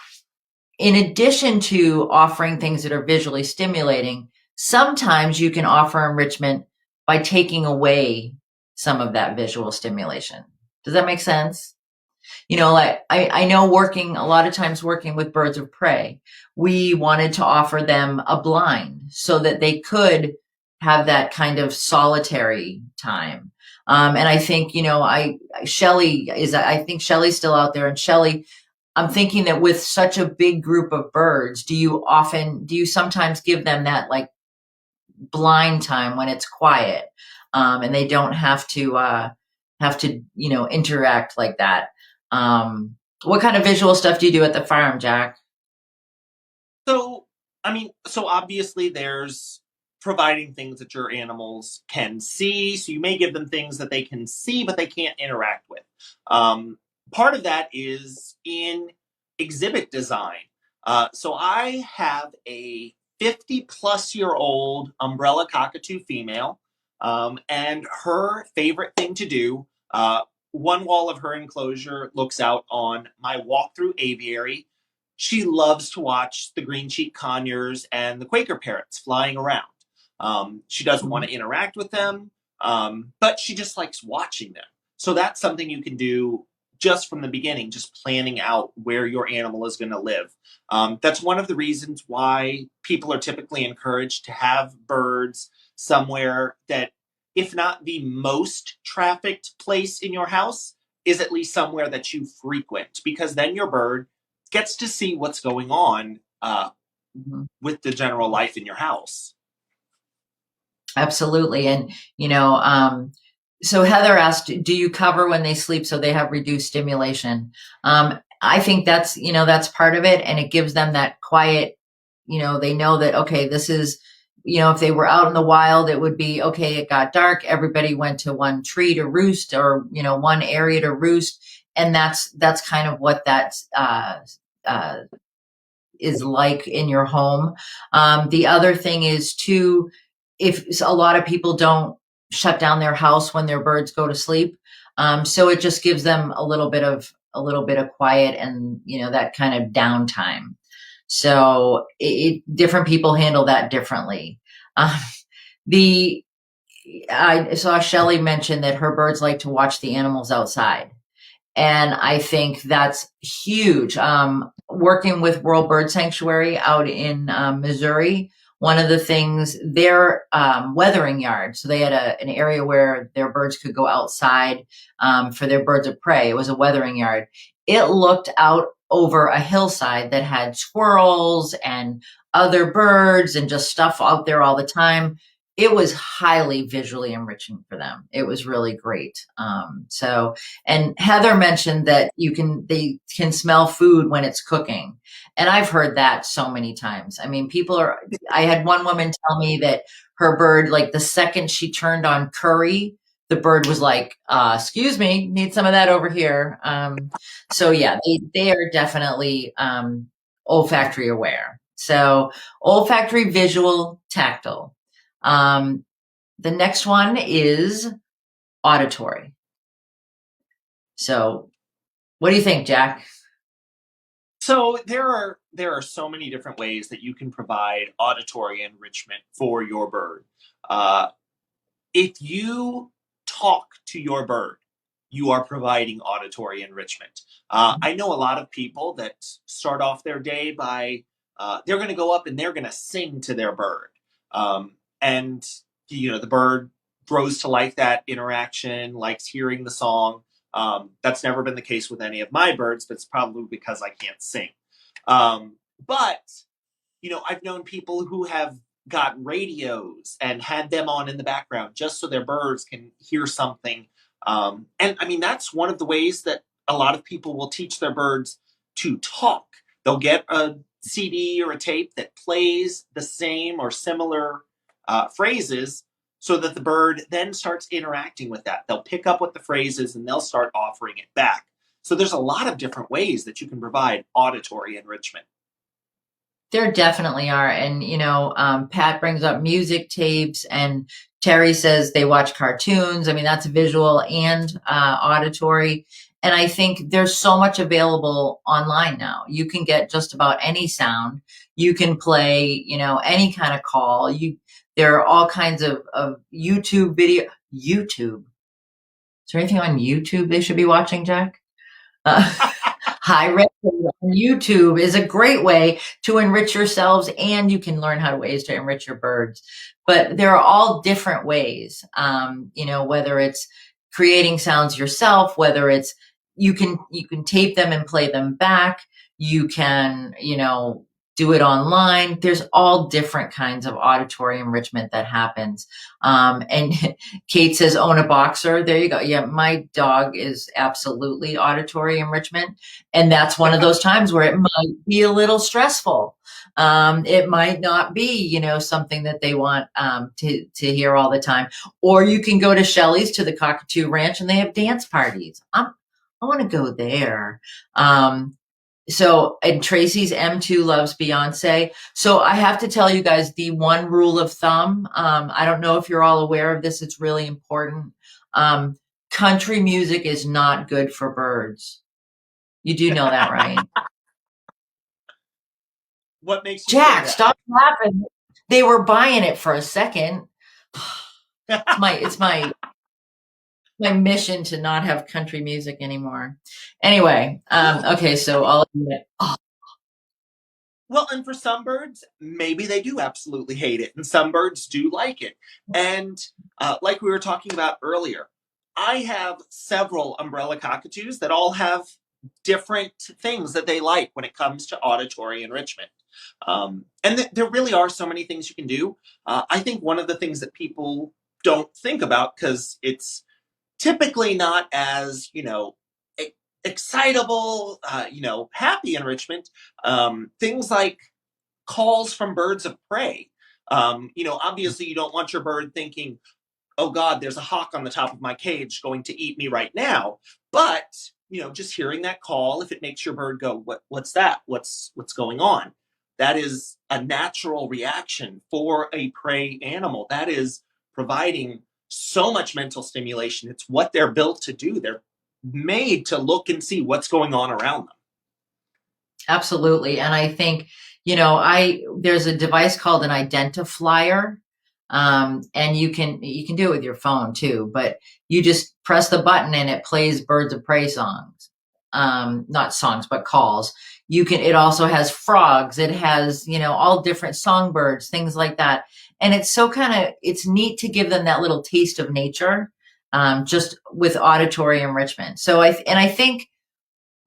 [SPEAKER 2] in addition to offering things that are visually stimulating, sometimes you can offer enrichment by taking away some of that visual stimulation. Does that make sense? Like I know a lot of times working with birds of prey, we wanted to offer them a blind so that they could have that kind of solitary time. And I think, I think Shelley's still out there, and Shelley, I'm thinking that with such a big group of birds, do you sometimes give them that like blind time when it's quiet, and they don't have to interact like that? What kind of visual stuff do you do at the farm, Jack?
[SPEAKER 1] So obviously there's providing things that your animals can see. So you may give them things that they can see, but they can't interact with. Part of that is in exhibit design. So I have a 50-plus-year-old umbrella cockatoo female, and her favorite thing to do, one wall of her enclosure looks out on my walk-through aviary. She loves to watch the green cheek conures and the Quaker parrots flying around. She doesn't want to interact with them, but she just likes watching them. So that's something you can do just from the beginning, just planning out where your animal is going to live. That's one of the reasons why people are typically encouraged to have birds somewhere that, if not the most trafficked place in your house, is at least somewhere that you frequent, because then your bird gets to see what's going on with the general life in your house.
[SPEAKER 2] Absolutely. And, so Heather asked, do you cover when they sleep so they have reduced stimulation? I think that's part of it. And it gives them that quiet, they know that, okay, this is, if they were out in the wild, it would be, okay, it got dark. Everybody went to one tree to roost, or, one area to roost. And that's kind of what that is like in your home. The other thing is too, if a lot of people don't shut down their house when their birds go to sleep, so it just gives them a little bit of quiet and that kind of downtime. So different people handle that differently. I saw Shelley mention that her birds like to watch the animals outside, and I think that's huge. Working with World Bird Sanctuary out in Missouri, one of the things, their weathering yard, so they had an area where their birds could go outside for their birds of prey. It was a weathering yard. It looked out over a hillside that had squirrels and other birds and just stuff out there all the time. it was highly visually enriching for them. It was really great. And Heather mentioned that they can smell food when it's cooking. And I've heard that so many times. I mean, I had one woman tell me that her bird, like the second she turned on curry, the bird was like, excuse me, need some of that over here. So yeah, they are definitely, olfactory aware. So olfactory, visual, tactile. Um, the next one is auditory. So what do you think, Jack?
[SPEAKER 1] So there are so many different ways that you can provide auditory enrichment for your bird. Uh, if you talk to your bird, you are providing auditory enrichment. I know a lot of people that start off their day by they're going to go up and they're going to sing to their bird, and the bird grows to like that interaction, likes hearing the song. That's never been the case with any of my birds, but it's probably because I can't sing. But I've known people who have got radios and had them on in the background just so their birds can hear something. And I mean, that's one of the ways that a lot of people will teach their birds to talk. They'll get a CD or a tape that plays the same or similar phrases so that the bird then starts interacting with that. They'll pick up what the phrase is and they'll start offering it back. So there's a lot of different ways that you can provide auditory enrichment.
[SPEAKER 2] There definitely are. And, Pat brings up music tapes, and Terry says they watch cartoons. I mean, that's visual and auditory. And I think there's so much available online now. You can get just about any sound. You can play, any kind of call. There are all kinds of YouTube video. YouTube. Is there anything on YouTube they should be watching, Jack? High Red on YouTube is a great way to enrich yourselves, and you can learn ways to enrich your birds. But there are all different ways, whether it's creating sounds yourself, whether it's you can tape them and play them back. You can, do it online. There's all different kinds of auditory enrichment that happens. And Kate says, own a boxer. There you go. Yeah, my dog is absolutely auditory enrichment. And that's one of those times where it might be a little stressful. It might not be, something that they want to hear all the time. Or you can go to Shelley's, to the Cockatoo Ranch, and they have dance parties. I want to go there. And Tracy's M2 loves Beyonce. So I have to tell you guys the one rule of thumb. I don't know if you're all aware of this. It's really important. Country music is not good for birds. You do know that, right?
[SPEAKER 1] What makes you
[SPEAKER 2] Jack, stop laughing. They were buying it for a second. It's my mission to not have country music anymore. Anyway, okay, so I'll admit. Oh.
[SPEAKER 1] Well, and for some birds, maybe they do absolutely hate it, and some birds do like it. And like we were talking about earlier, I have several umbrella cockatoos that all have different things that they like when it comes to auditory enrichment. And there really are so many things you can do. I think one of the things that people don't think about, because it's typically not as excitable, happy enrichment, things like calls from birds of prey. Obviously you don't want your bird thinking, oh God, there's a hawk on the top of my cage going to eat me right now. But just hearing that call, if it makes your bird go, what's that, what's going on, that is a natural reaction for a prey animal. That is providing so much mental stimulation. It's what they're built to do. They're made to look and see what's going on around them.
[SPEAKER 2] Absolutely. And I think, there's a device called an identifier. And you can do it with your phone too, but you just press the button and it plays birds of prey songs. Not songs, but calls. It also has frogs. It has, all different songbirds, things like that. And it's it's neat to give them that little taste of nature, just with auditory enrichment. So I think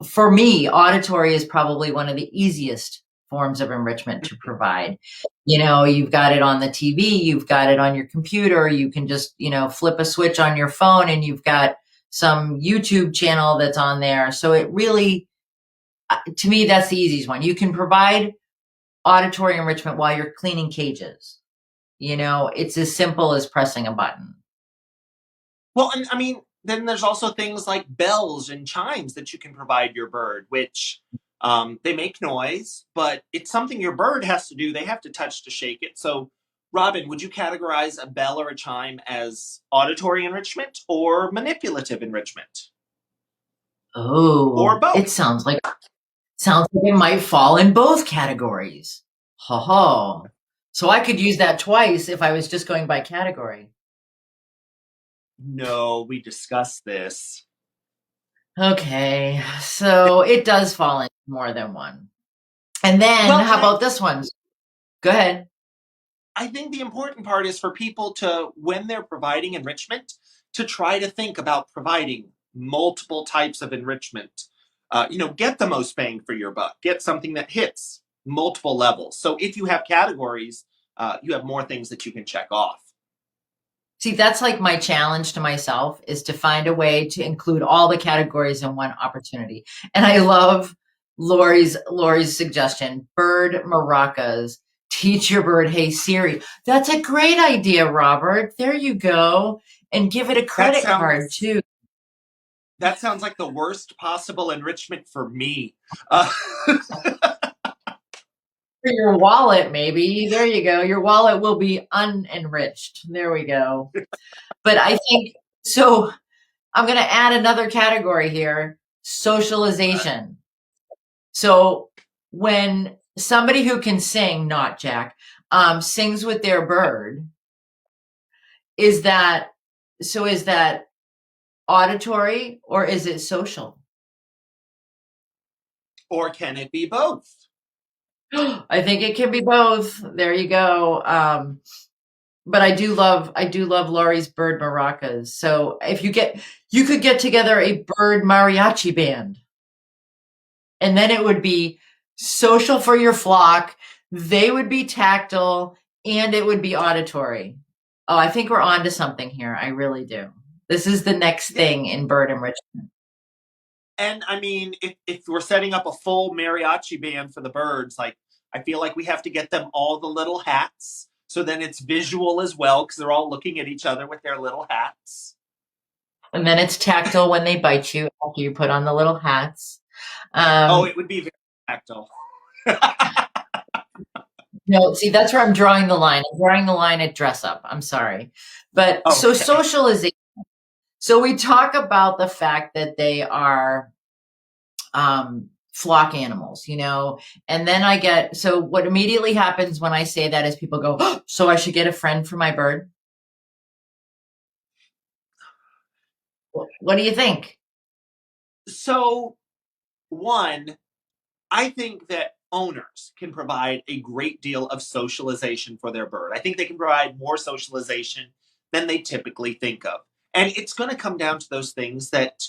[SPEAKER 2] for me, auditory is probably one of the easiest forms of enrichment to provide. You've got it on the TV, you've got it on your computer, you can just, flip a switch on your phone and you've got some YouTube channel that's on there. So it really, to me, that's the easiest one. You can provide auditory enrichment while you're cleaning cages. It's as simple as pressing a button.
[SPEAKER 1] Well, and I mean, then there's also things like bells and chimes that you can provide your bird, which they make noise, but it's something your bird has to do. They have to touch to shake it. So, Robin, would you categorize a bell or a chime as auditory enrichment or manipulative enrichment? Or
[SPEAKER 2] Oh,
[SPEAKER 1] both?
[SPEAKER 2] it sounds like it might fall in both categories. Ha ha. So I could use that twice if I was just going by category.
[SPEAKER 1] No, we discussed this.
[SPEAKER 2] Okay, so it does fall in more than one. And then
[SPEAKER 1] Well,
[SPEAKER 2] how about this one? Go ahead.
[SPEAKER 1] I think the important part is for people to, when they're providing enrichment, to try to think about providing multiple types of enrichment. Get the most bang for your buck. Get something that hits multiple levels. So if you have categories, you have more things that you can check off.
[SPEAKER 2] See, that's like my challenge to myself is to find a way to include all the categories in one opportunity. And I love Lori's suggestion, bird maracas. Teach your bird, hey Siri. That's a great idea, Robert. There you go. And give it a
[SPEAKER 1] That
[SPEAKER 2] credit card
[SPEAKER 1] sounds
[SPEAKER 2] too.
[SPEAKER 1] that sounds like the worst possible enrichment for me. Uh,
[SPEAKER 2] For your wallet, maybe. There you go. Your wallet will be unenriched. There we go. But I think so. I'm going to add another category here, socialization. So when somebody who can sing, not Jack, sings with their bird, is that auditory or is it social?
[SPEAKER 1] or can it be both?
[SPEAKER 2] I think it can be both. There you go. But I do love Laurie's bird maracas. So if you could get together a bird mariachi band, and then it would be social for your flock. They would be tactile, and it would be auditory. Oh, I think we're on to something here. I really do. This is the next thing in bird enrichment.
[SPEAKER 1] And I mean, if we're setting up a full mariachi band for the birds, like I feel like we have to get them all the little hats. So then it's visual as well because they're all looking at each other with their little hats.
[SPEAKER 2] And then it's tactile when they bite you after you put on the little hats.
[SPEAKER 1] Oh,
[SPEAKER 2] Um,
[SPEAKER 1] it would be very tactile.
[SPEAKER 2] no, see, that's where I'm drawing the line. I'm drawing the line at dress up. I'm sorry. But so
[SPEAKER 1] Okay.
[SPEAKER 2] socialization. So we talk about the fact that they are flock animals, and then so what immediately happens when I say that is people go, oh, so I should get a friend for my bird. What do you think?
[SPEAKER 1] So, one, I think that owners can provide a great deal of socialization for their bird. I think they can provide more socialization than they typically think of. And it's going to come down to those things that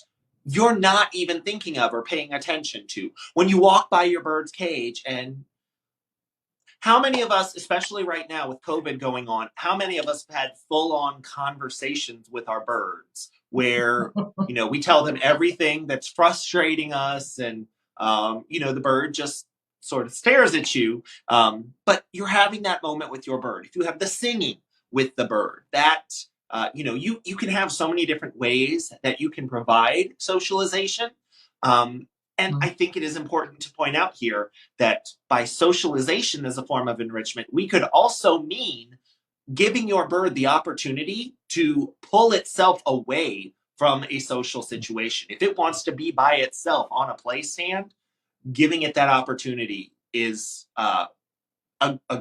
[SPEAKER 1] you're not even thinking of or paying attention to. When you walk by your bird's cage, and how many of us, especially right now with COVID going on, how many of us have had full on conversations with our birds where, we tell them everything that's frustrating us and, the bird just sort of stares at you. But you're having that moment with your bird. If you have the singing with the bird, you can have so many different ways that you can provide socialization. And I think it is important to point out here that by socialization as a form of enrichment, we could also mean giving your bird the opportunity to pull itself away from a social situation. If it wants to be by itself on a play stand, giving it that opportunity is a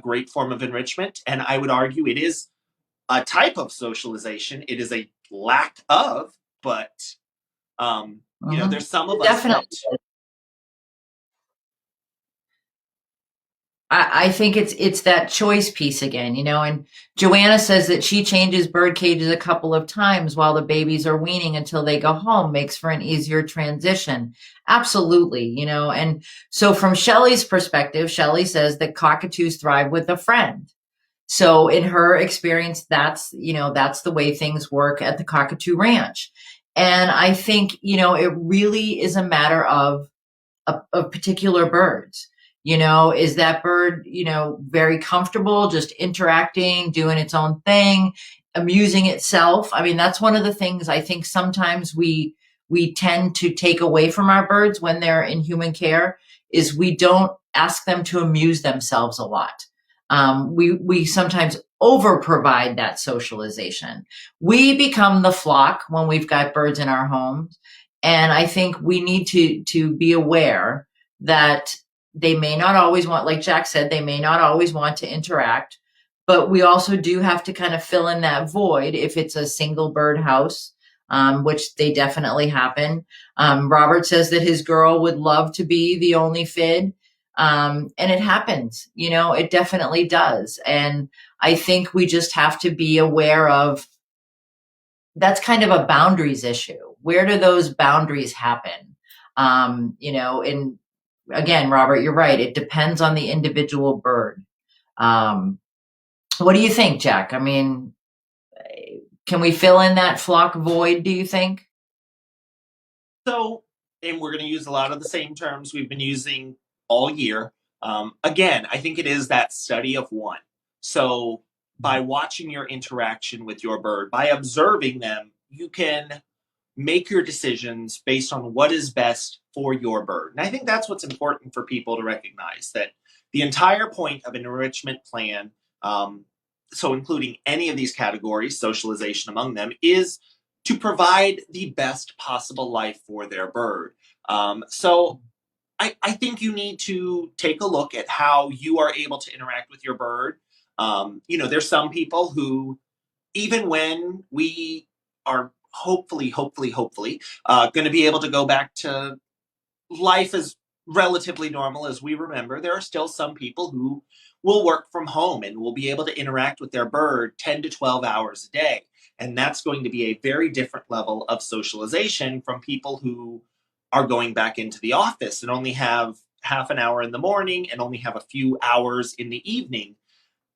[SPEAKER 1] great form of enrichment. And I would argue it is a type of socialization. It is a lack of, but there's some of us
[SPEAKER 2] Definitely.
[SPEAKER 1] that
[SPEAKER 2] I think it's that choice piece again, and Joanna says that she changes bird cages a couple of times while the babies are weaning until they go home, makes for an easier transition. Absolutely, and so from Shelley's perspective, Shelley says that cockatoos thrive with a friend. So in her experience, that's the way things work at the Cockatoo Ranch. And I think, it really is a matter of particular birds. Is that bird, very comfortable, just interacting, doing its own thing, amusing itself? I mean, that's one of the things I think sometimes we tend to take away from our birds when they're in human care is we don't ask them to amuse themselves a lot. We sometimes over provide that socialization. We become the flock when we've got birds in our homes. And I think we need to be aware that they may not always want, like Jack said, they may not always want to interact, but we also do have to kind of fill in that void if it's a single bird house, which they definitely happen. Robert says that his girl would love to be the only FID. And it happens, it definitely does. And I think we just have to be aware of that's kind of a boundaries issue. Where do those boundaries happen? And again, Robert, you're right. It depends on the individual bird. What do you think, Jack? I mean, can we fill in that flock void, do you think?
[SPEAKER 1] So, and we're going to use a lot of the same terms we've been using all year. Again, I think it is that study of one. So, by watching your interaction with your bird, by observing them, you can make your decisions based on what is best for your bird. And I think that's what's important for people to recognize that the entire point of an enrichment plan, so including any of these categories, socialization among them, is to provide the best possible life for their bird. So I think you need to take a look at how you are able to interact with your bird. There's some people who, even when we are hopefully going to be able to go back to life as relatively normal as we remember, there are still some people who will work from home and will be able to interact with their bird 10 to 12 hours a day. And that's going to be a very different level of socialization from people who are going back into the office and only have half an hour in the morning and only have a few hours in the evening.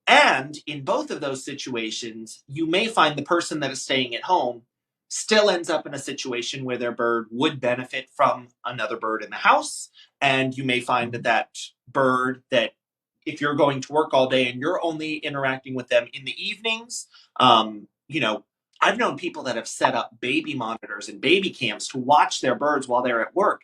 [SPEAKER 1] And in both of those situations, you may find the person that is staying at home still ends up in a situation where their bird would benefit from another bird in the house. And you may find that that bird that, if you're going to work all day and you're only interacting with them in the evenings, um, you know, I've known people that have set up baby monitors and baby cams to watch their birds while they're at work,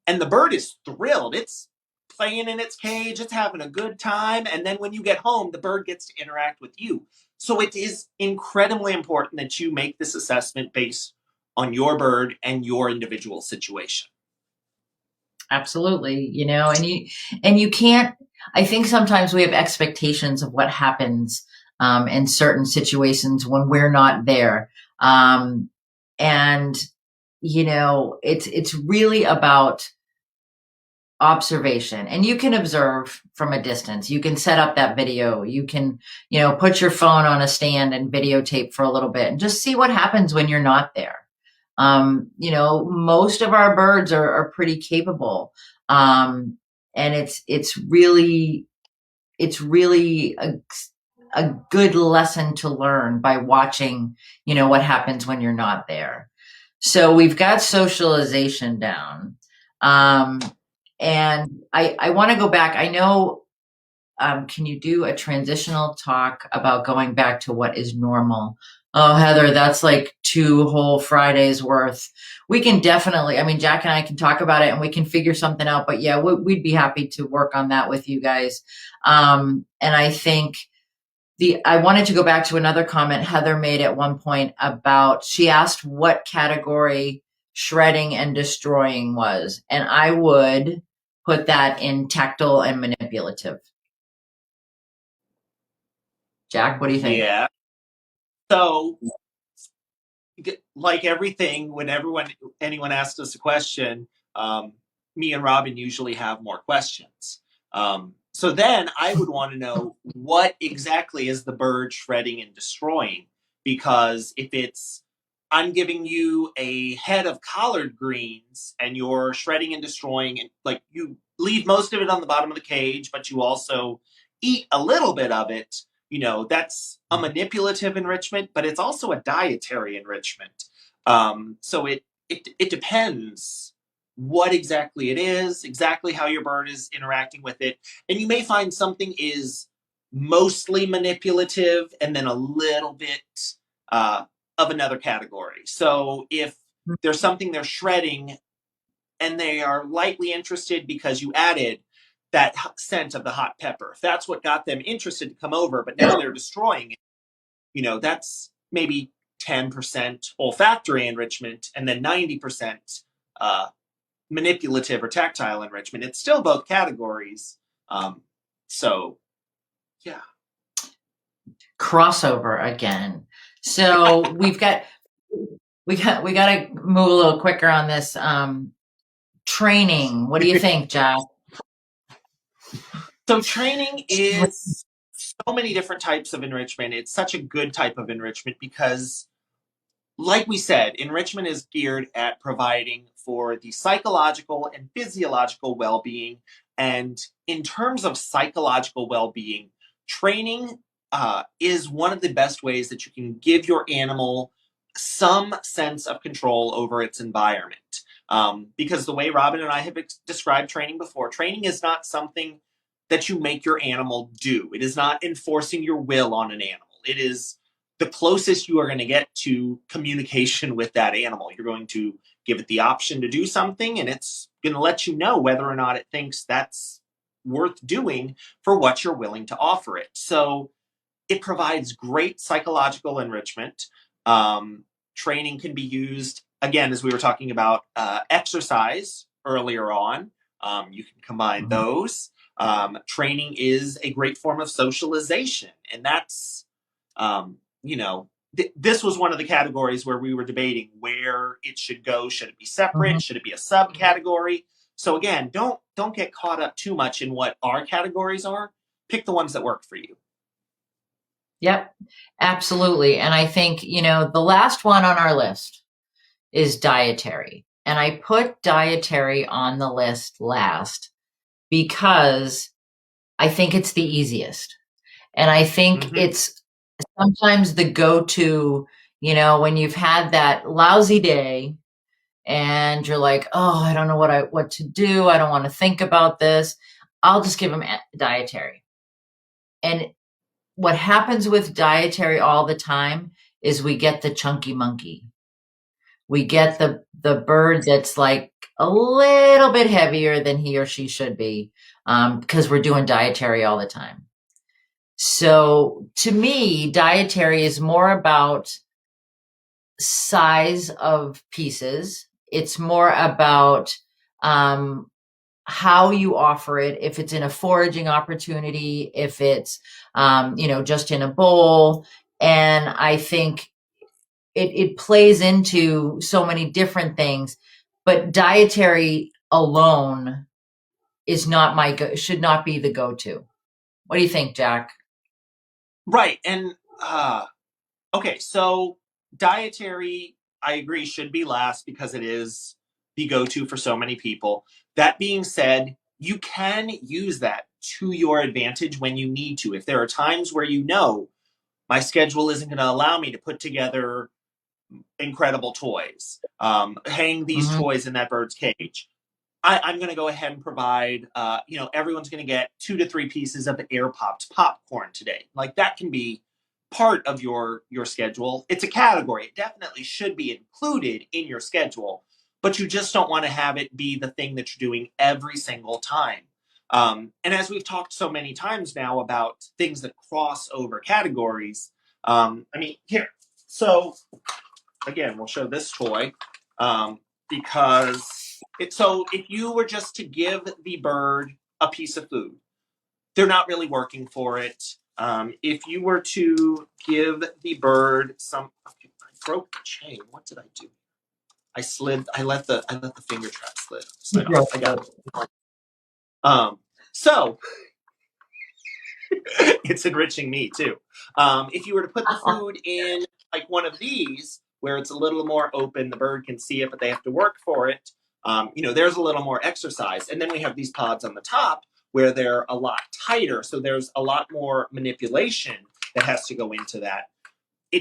[SPEAKER 1] and the bird is thrilled. It's playing in its cage, it's having a good time. And then when you get home, the bird gets to interact with you. So it is incredibly important that you make this assessment based on your bird and your individual situation.
[SPEAKER 2] Absolutely, and you can't. I think sometimes we have expectations of what happens in certain situations when we're not there, and it's really about observation. And you can observe from a distance. You can set up that video. You can put your phone on a stand and videotape for a little bit and just see what happens when you're not there. Most of our birds are pretty capable, and it's really a good lesson to learn by watching what happens when you're not there. So we've got socialization down. And I want to go back. I know, can you do a transitional talk about going back to what is normal? Oh, Heather, that's like 2 whole Fridays worth. We can definitely, I mean, Jack and I can talk about it and we can figure something out. But yeah, we'd be happy to work on that with you guys. And I think I wanted to go back to another comment Heather made at one point about, she asked what category shredding and destroying was. And I would put that in tactile and manipulative. Jack, what do you think?
[SPEAKER 1] Yeah. So, like everything, when anyone asks us a question, me and Robin usually have more questions. So then I would want to know what exactly is the bird shredding and destroying, because if it's I'm giving you a head of collard greens and you're shredding and destroying, and like you leave most of it on the bottom of the cage, but you also eat a little bit of it, that's a manipulative enrichment, but it's also a dietary enrichment. So it depends what exactly it is, exactly how your bird is interacting with it. And you may find something is mostly manipulative and then a little bit uh, of another category. So if there's something they're shredding and they are lightly interested because you added that scent of the hot pepper, if that's what got them interested to come over, but now they're destroying it, that's maybe 10% olfactory enrichment and then 90% manipulative or tactile enrichment. It's still both categories. So, yeah.
[SPEAKER 2] Crossover again. So we got to move a little quicker on this. Training. What do you think, Jack?
[SPEAKER 1] So training is so many different types of enrichment. It's such a good type of enrichment because, like we said, enrichment is geared at providing for the psychological and physiological well-being. And in terms of psychological well-being, training is one of the best ways that you can give your animal some sense of control over its environment. Because the way Robin and I have described training before, training is not something that you make your animal do. It is not enforcing your will on an animal. It is the closest you are going to get to communication with that animal. You're going to give it the option to do something, and it's going to let you know whether or not it thinks that's worth doing for what you're willing to offer it. So it provides great psychological enrichment. Training can be used, again, as we were talking about exercise earlier on. You can combine those. Training is a great form of socialization, and that's this was one of the categories where we were debating where it should go. Should it be separate? Should it be a subcategory? So again, don't get caught up too much in what our categories are. Pick the ones that work for you.
[SPEAKER 2] Yep, absolutely. And I think, the last one on our list is dietary. And I put dietary on the list last because I think it's the easiest. And I think it's sometimes the go-to, when you've had that lousy day and you're like, oh, I don't know what to do. I don't want to think about this. I'll just give them dietary. And what happens with dietary all the time is we get the chunky monkey. We get the bird that's like a little bit heavier than he or she should be, because we're doing dietary all the time. So to me, dietary is more about size of pieces. It's more about how you offer it, if it's in a foraging opportunity, if it's just in a bowl. And I think it plays into so many different things, but dietary alone is not should not be the go-to. What do you think, Jack?
[SPEAKER 1] Right. And okay, so dietary, I agree, should be last because it is the go-to for so many people. That being said, you can use that to your advantage when you need to. If there are times where my schedule isn't going to allow me to put together incredible toys, hang these toys in that bird's cage, I'm going to go ahead and provide, everyone's going to get 2 to 3 pieces of air popped popcorn today. Like that can be part of your schedule. It's a category. It definitely should be included in your schedule, but you just don't want to have it be the thing that you're doing every single time. And as we've talked so many times now about things that cross over categories, here. So again, we'll show this toy because so if you were just to give the bird a piece of food, they're not really working for it. If you were to give the bird some, okay, I broke the chain. What did I do? I let the finger trap slide off. I got it. So It's enriching me too. If you were to put the food in like one of these, where it's a little more open, the bird can see it, but they have to work for it. There's a little more exercise. And then we have these pods on the top where they're a lot tighter. So there's a lot more manipulation that has to go into that.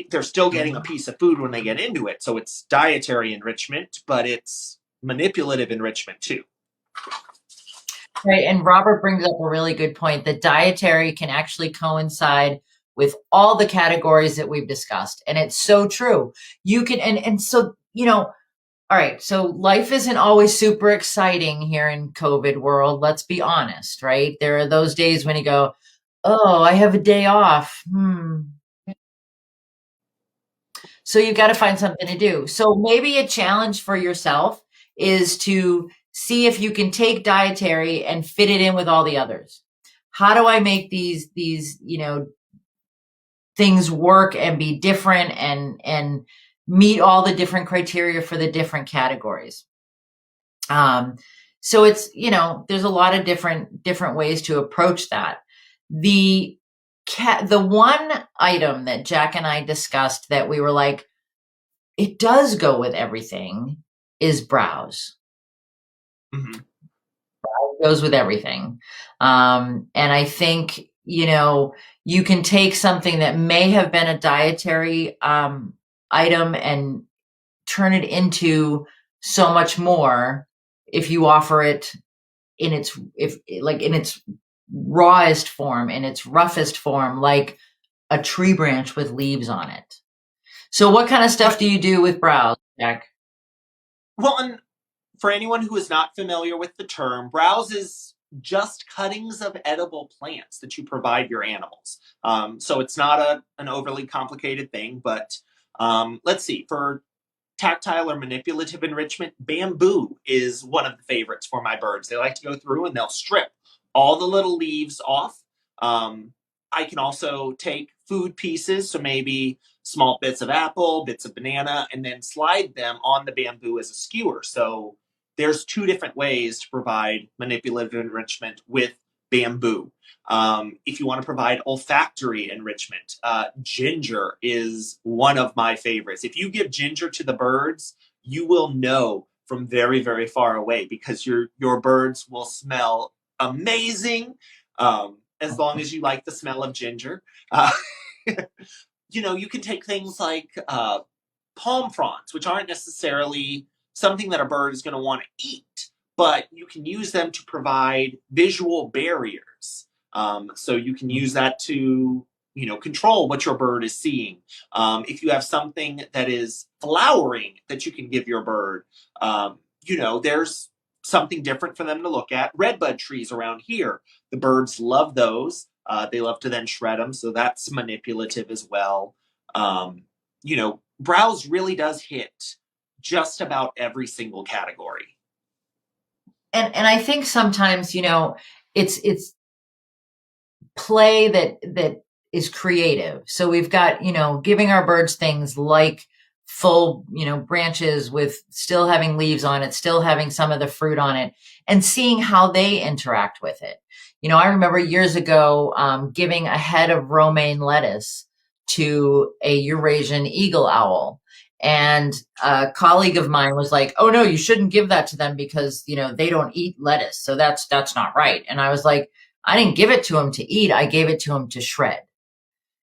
[SPEAKER 1] They're still getting a piece of food when they get into it. So it's dietary enrichment, but it's manipulative enrichment too.
[SPEAKER 2] Right. And Robert brings up a really good point that dietary can actually coincide with all the categories that we've discussed. And it's so true. You can, and so, all right. So life isn't always super exciting here in COVID world. Let's be honest, right? There are those days when you go, oh, I have a day off. So you've got to find something to do. So maybe a challenge for yourself is to see if you can take dietary and fit it in with all the others. How do I make these things work and be different and meet all the different criteria for the different categories? So it's, there's a lot of different ways to approach that. The one item that Jack and I discussed that we were like, it does go with everything is browse.
[SPEAKER 1] Mm-hmm.
[SPEAKER 2] Browse goes with everything. And I think, you can take something that may have been a dietary item and turn it into so much more if you offer it in its rawest form, in its roughest form, like a tree branch with leaves on it. So what kind of stuff do you do with browse, Jack?
[SPEAKER 1] Well, and for anyone who is not familiar with the term, browse is just cuttings of edible plants that you provide your animals. So it's not an overly complicated thing, but let's see. For tactile or manipulative enrichment, bamboo is one of the favorites for my birds. They like to go through and they'll strip all the little leaves off. I can also take food pieces, so maybe small bits of apple, bits of banana, and then slide them on the bamboo as a skewer. So there's two different ways to provide manipulative enrichment with bamboo. If you want to provide olfactory enrichment, ginger is one of my favorites. If you give ginger to the birds, you will know from very, very far away because your birds will smell amazing as long as you like the smell of ginger. You can take things like palm fronds, which aren't necessarily something that a bird is going to want to eat, but you can use them to provide visual barriers. So you can use that to, control what your bird is seeing. If you have something that is flowering that you can give your bird, there's something different for them to look at. Redbud trees around here, the birds love those. They love to then shred them, so that's manipulative as well. Browse really does hit just about every single category.
[SPEAKER 2] And I think sometimes, it's play that is creative. So we've got, giving our birds things like full, branches with still having leaves on it, still having some of the fruit on it, and seeing how they interact with it. I remember years ago giving a head of romaine lettuce to a Eurasian eagle owl. And a colleague of mine was like, oh no, you shouldn't give that to them because, they don't eat lettuce. So that's not right. And I was like, I didn't give it to him to eat. I gave it to him to shred,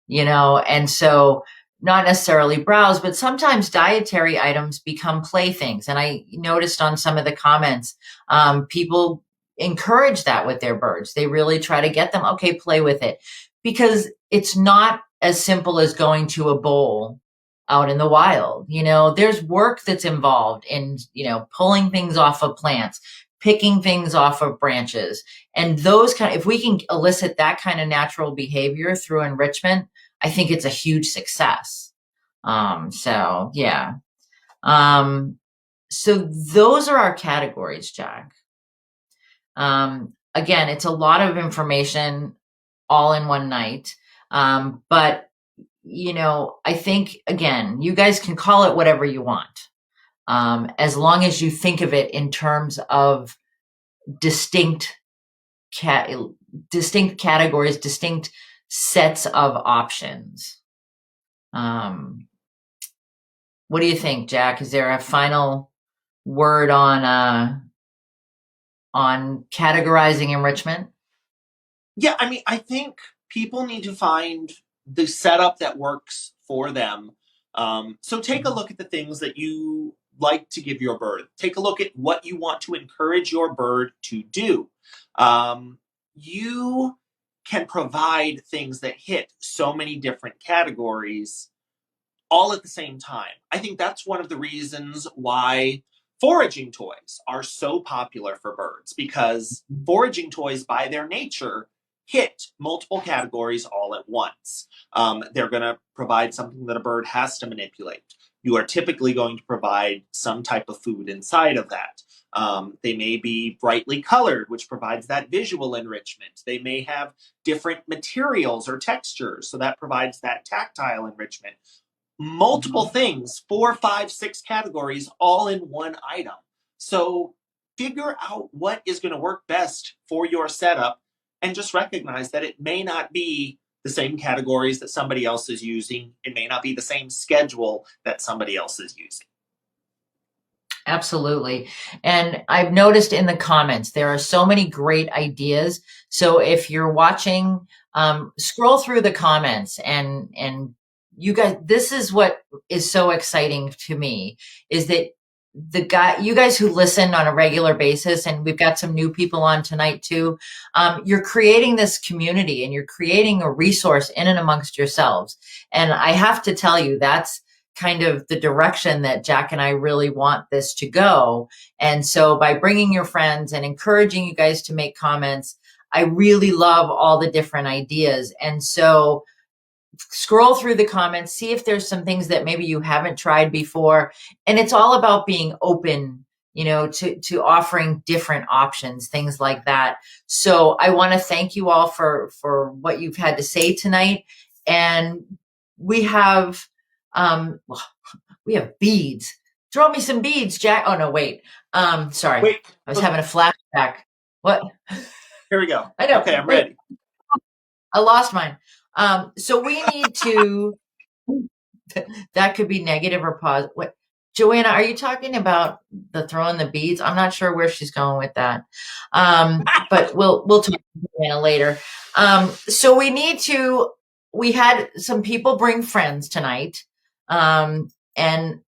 [SPEAKER 2] and so not necessarily browse, but sometimes dietary items become playthings. And I noticed on some of the comments, people encourage that with their birds. They really try to get them, okay, play with it, because it's not as simple as going to a bowl out in the wild. There's work that's involved in, pulling things off of plants, picking things off of branches, and if we can elicit that kind of natural behavior through enrichment, I think it's a huge success. So yeah. So those are our categories, Jack. Again, it's a lot of information all in one night. But I think, again, you guys can call it whatever you want. As long as you think of it in terms of distinct cat distinct categories, distinct sets of options. What do you think, Jack? Is there a final word on categorizing enrichment?
[SPEAKER 1] Yeah, I mean, I think people need to find the setup that works for them. So take a look at the things that you like to give your bird. Take a look at what you want to encourage your bird to do. You can provide things that hit so many different categories all at the same time. I think that's one of the reasons why foraging toys are so popular for birds, because foraging toys, by their nature, hit multiple categories all at once. They're going to provide something that a bird has to manipulate. You are typically going to provide some type of food inside of that. They may be brightly colored, which provides that visual enrichment. They may have different materials or textures, so that provides that tactile enrichment. Multiple things, 4, 5, 6 categories, all in one item. So figure out what is going to work best for your setup, and just recognize that it may not be the same categories that somebody else is using. It may not be the same schedule that somebody else is using.
[SPEAKER 2] Absolutely. And I've noticed in the comments, there are so many great ideas. So if you're watching, scroll through the comments and you guys, this is what is so exciting to me, is that you guys who listen on a regular basis, and we've got some new people on tonight too, you're creating this community and you're creating a resource in and amongst yourselves. And I have to tell you, that's kind of the direction that Jack and I really want this to go. And so by bringing your friends and encouraging you guys to make comments, I really love all the different ideas. And so scroll through the comments, see if there's some things that maybe you haven't tried before. And it's all about being open, to offering different options, things like that. So I want to thank you all for what you've had to say tonight. And we have beads. Throw me some beads, Jack. Oh no, wait. Sorry.
[SPEAKER 1] Wait.
[SPEAKER 2] I was having a flashback. What?
[SPEAKER 1] Here we go.
[SPEAKER 2] I know.
[SPEAKER 1] Okay, I'm ready.
[SPEAKER 2] I lost mine. So we need to, that could be negative or positive. What, Joanna, are you talking about the throwing the beads? I'm not sure where she's going with that. But we'll talk to Joanna later. So we had some people bring friends tonight. And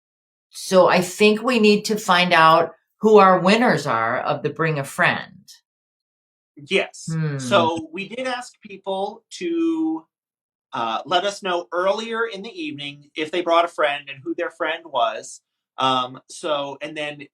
[SPEAKER 2] so I think we need to find out who our winners are of the Bring a Friend.
[SPEAKER 1] Yes. So we did ask people to let us know earlier in the evening if they brought a friend and who their friend was. And then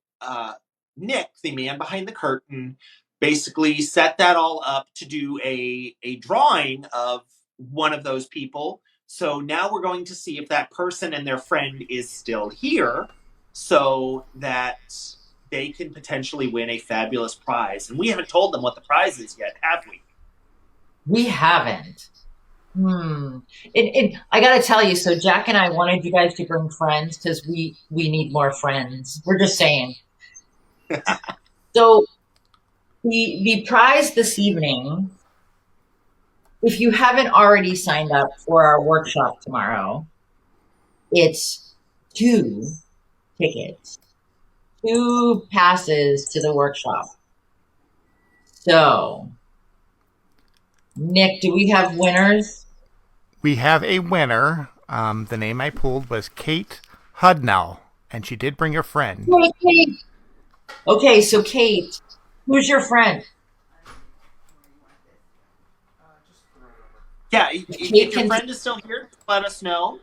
[SPEAKER 1] Nick, the man behind the curtain, basically set that all up to do a drawing of one of those people. So now we're going to see if that person and their friend is still here, so that they can potentially win a fabulous prize. And we haven't told them what the prize is yet, have we?
[SPEAKER 2] We haven't. I got to tell you, so Jack and I wanted you guys to bring friends because we need more friends. We're just saying. So the prize this evening, if you haven't already signed up for our workshop tomorrow, it's 2 tickets, 2 passes to the workshop. So, Nick, do we have winners?
[SPEAKER 3] We have a winner. The name I pulled was Kate Hudnell, and she did bring her friend.
[SPEAKER 2] Hey, Kate. Okay, so Kate, who's your friend?
[SPEAKER 1] Yeah, if your friend is still here, let us know.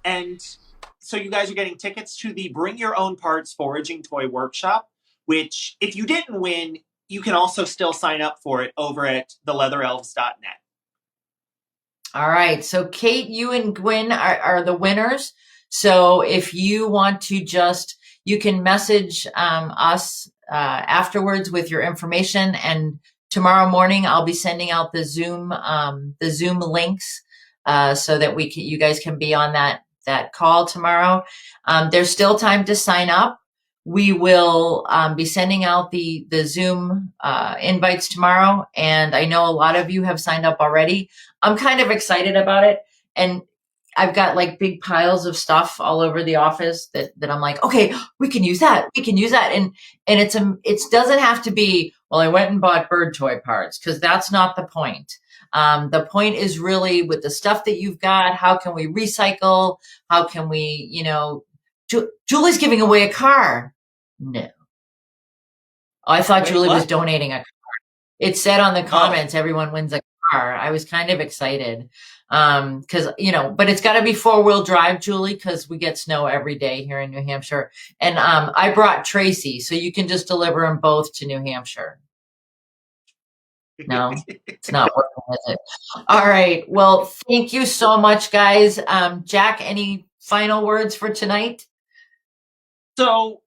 [SPEAKER 1] And so you guys are getting tickets to the Bring Your Own Parts Foraging Toy Workshop, which, if you didn't win, you can also still sign up for it over at theleatherelves.net.
[SPEAKER 2] All right. So Kate, you and Gwen are the winners. So if you want to you can message us afterwards with your information, and tomorrow morning I'll be sending out the Zoom links so that you guys can be on that call tomorrow. There's still time to sign up. we will be sending out the Zoom invites tomorrow, and I know a lot of you have signed up already. I'm kind of excited about it, and I've got like big piles of stuff all over the office that I'm like, okay, we can use that, and it doesn't have to be, well, I went and bought bird toy parts, because that's not the point. The point is really with the stuff that you've got, how can we recycle? How can we, Julie's giving away a car. No. Oh, I thought
[SPEAKER 1] Wait,
[SPEAKER 2] Julie was
[SPEAKER 1] what?
[SPEAKER 2] donating a car. It said on the
[SPEAKER 1] Oh,
[SPEAKER 2] comments, everyone wins a car. I was kind of excited. Cause, but it's gotta be 4-wheel drive, Julie, cause we get snow every day here in New Hampshire. And, I brought Tracy, so you can just deliver them both to New Hampshire. No, it's not working, is it? All right. Well, thank you so much, guys. Jack, any final words for tonight?
[SPEAKER 1] so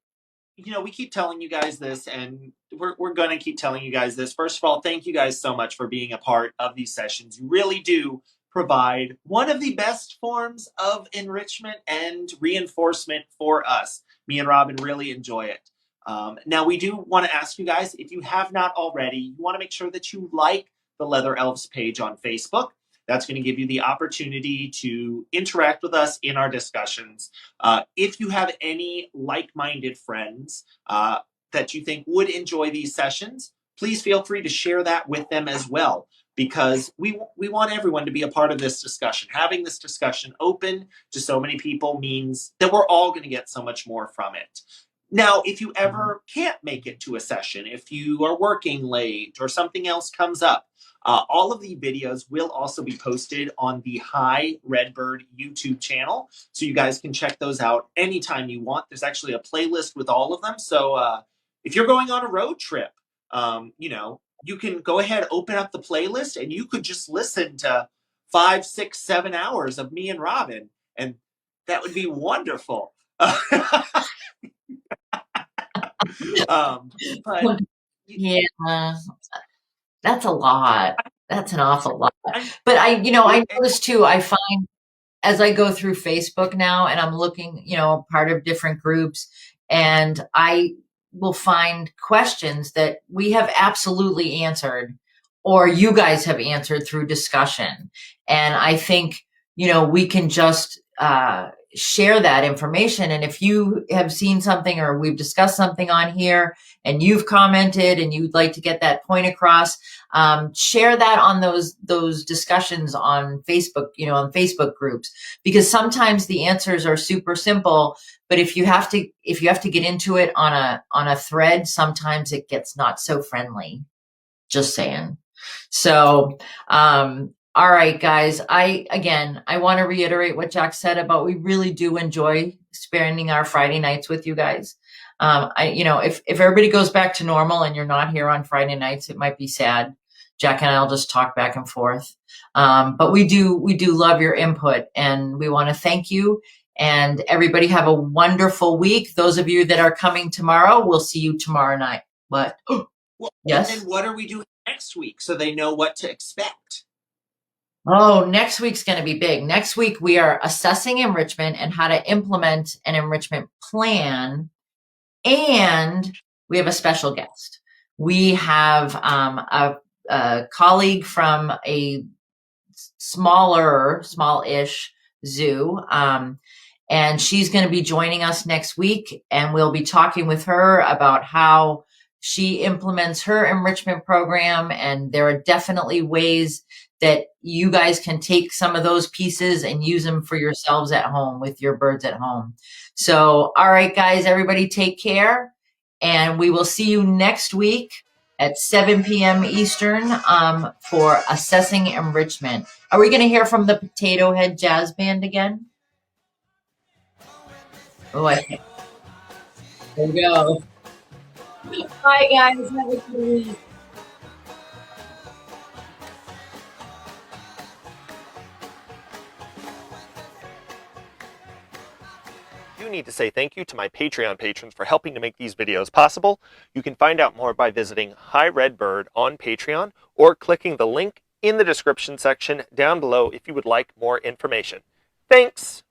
[SPEAKER 1] we keep telling you guys this, and we're going to keep telling you guys this. First of all, thank you guys so much for being a part of these sessions. You really do provide one of the best forms of enrichment and reinforcement for us. Me and Robin really enjoy it. Now, we do want to ask you guys, if you have not already, you want to make sure that you like the Leather Elves page on Facebook. That's going to give you the opportunity to interact with us in our discussions. If you have any like-minded friends that you think would enjoy these sessions, please feel free to share that with them as well, because we want everyone to be a part of this discussion. Having this discussion open to so many people means that we're all going to get so much more from it. Now, if you ever can't make it to a session, if you are working late or something else comes up, all of the videos will also be posted on the Hi Redbird YouTube channel, so you guys can check those out anytime you want. There's actually a playlist with all of them, so if you're going on a road trip, you can go ahead, open up the playlist, and you could just listen to 5, 6, 7 hours of me and Robin, and that would be wonderful. But
[SPEAKER 2] Yeah, that's a lot. That's an awful lot.
[SPEAKER 1] I,
[SPEAKER 2] But I
[SPEAKER 1] it,
[SPEAKER 2] notice too, I find as I go through Facebook now and I'm looking, part of different groups, and I will find questions that we have absolutely answered or you guys have answered through discussion. And I think, we can just share that information. And if you have seen something or we've discussed something on here and you've commented and you'd like to get that point across, share that on those discussions on Facebook, on Facebook groups, because sometimes the answers are super simple, but if you have to get into it on a thread, sometimes it gets not so friendly. Just saying. So, all right, guys. I want to reiterate what Jack said about we really do enjoy spending our Friday nights with you guys. If everybody goes back to normal and you're not here on Friday nights, it might be sad. Jack and I'll just talk back and forth. But we do love your input, and we want to thank you. And everybody have a wonderful week. Those of you that are coming tomorrow, we'll see you tomorrow night. What?
[SPEAKER 1] well,
[SPEAKER 2] Yes.
[SPEAKER 1] and then what are we doing next week so they know what to expect?
[SPEAKER 2] Oh, next week's going to be big. Next week, we are assessing enrichment and how to implement an enrichment plan. And we have a special guest. We have a colleague from a smallish zoo. And she's going to be joining us next week. And we'll be talking with her about how she implements her enrichment program. And there are definitely ways that you guys can take some of those pieces and use them for yourselves at home with your birds at home. So, all right, guys, everybody take care. And we will see you next week at 7 p.m. Eastern for assessing enrichment. Are we going to hear from the Potato Head Jazz Band again? Oh, I think. There we go. Bye, guys. Have a good week.
[SPEAKER 4] I do need to say thank you to my Patreon patrons for helping to make these videos possible. You can find out more by visiting Hi Redbird on Patreon or clicking the link in the description section down below if you would like more information. Thanks!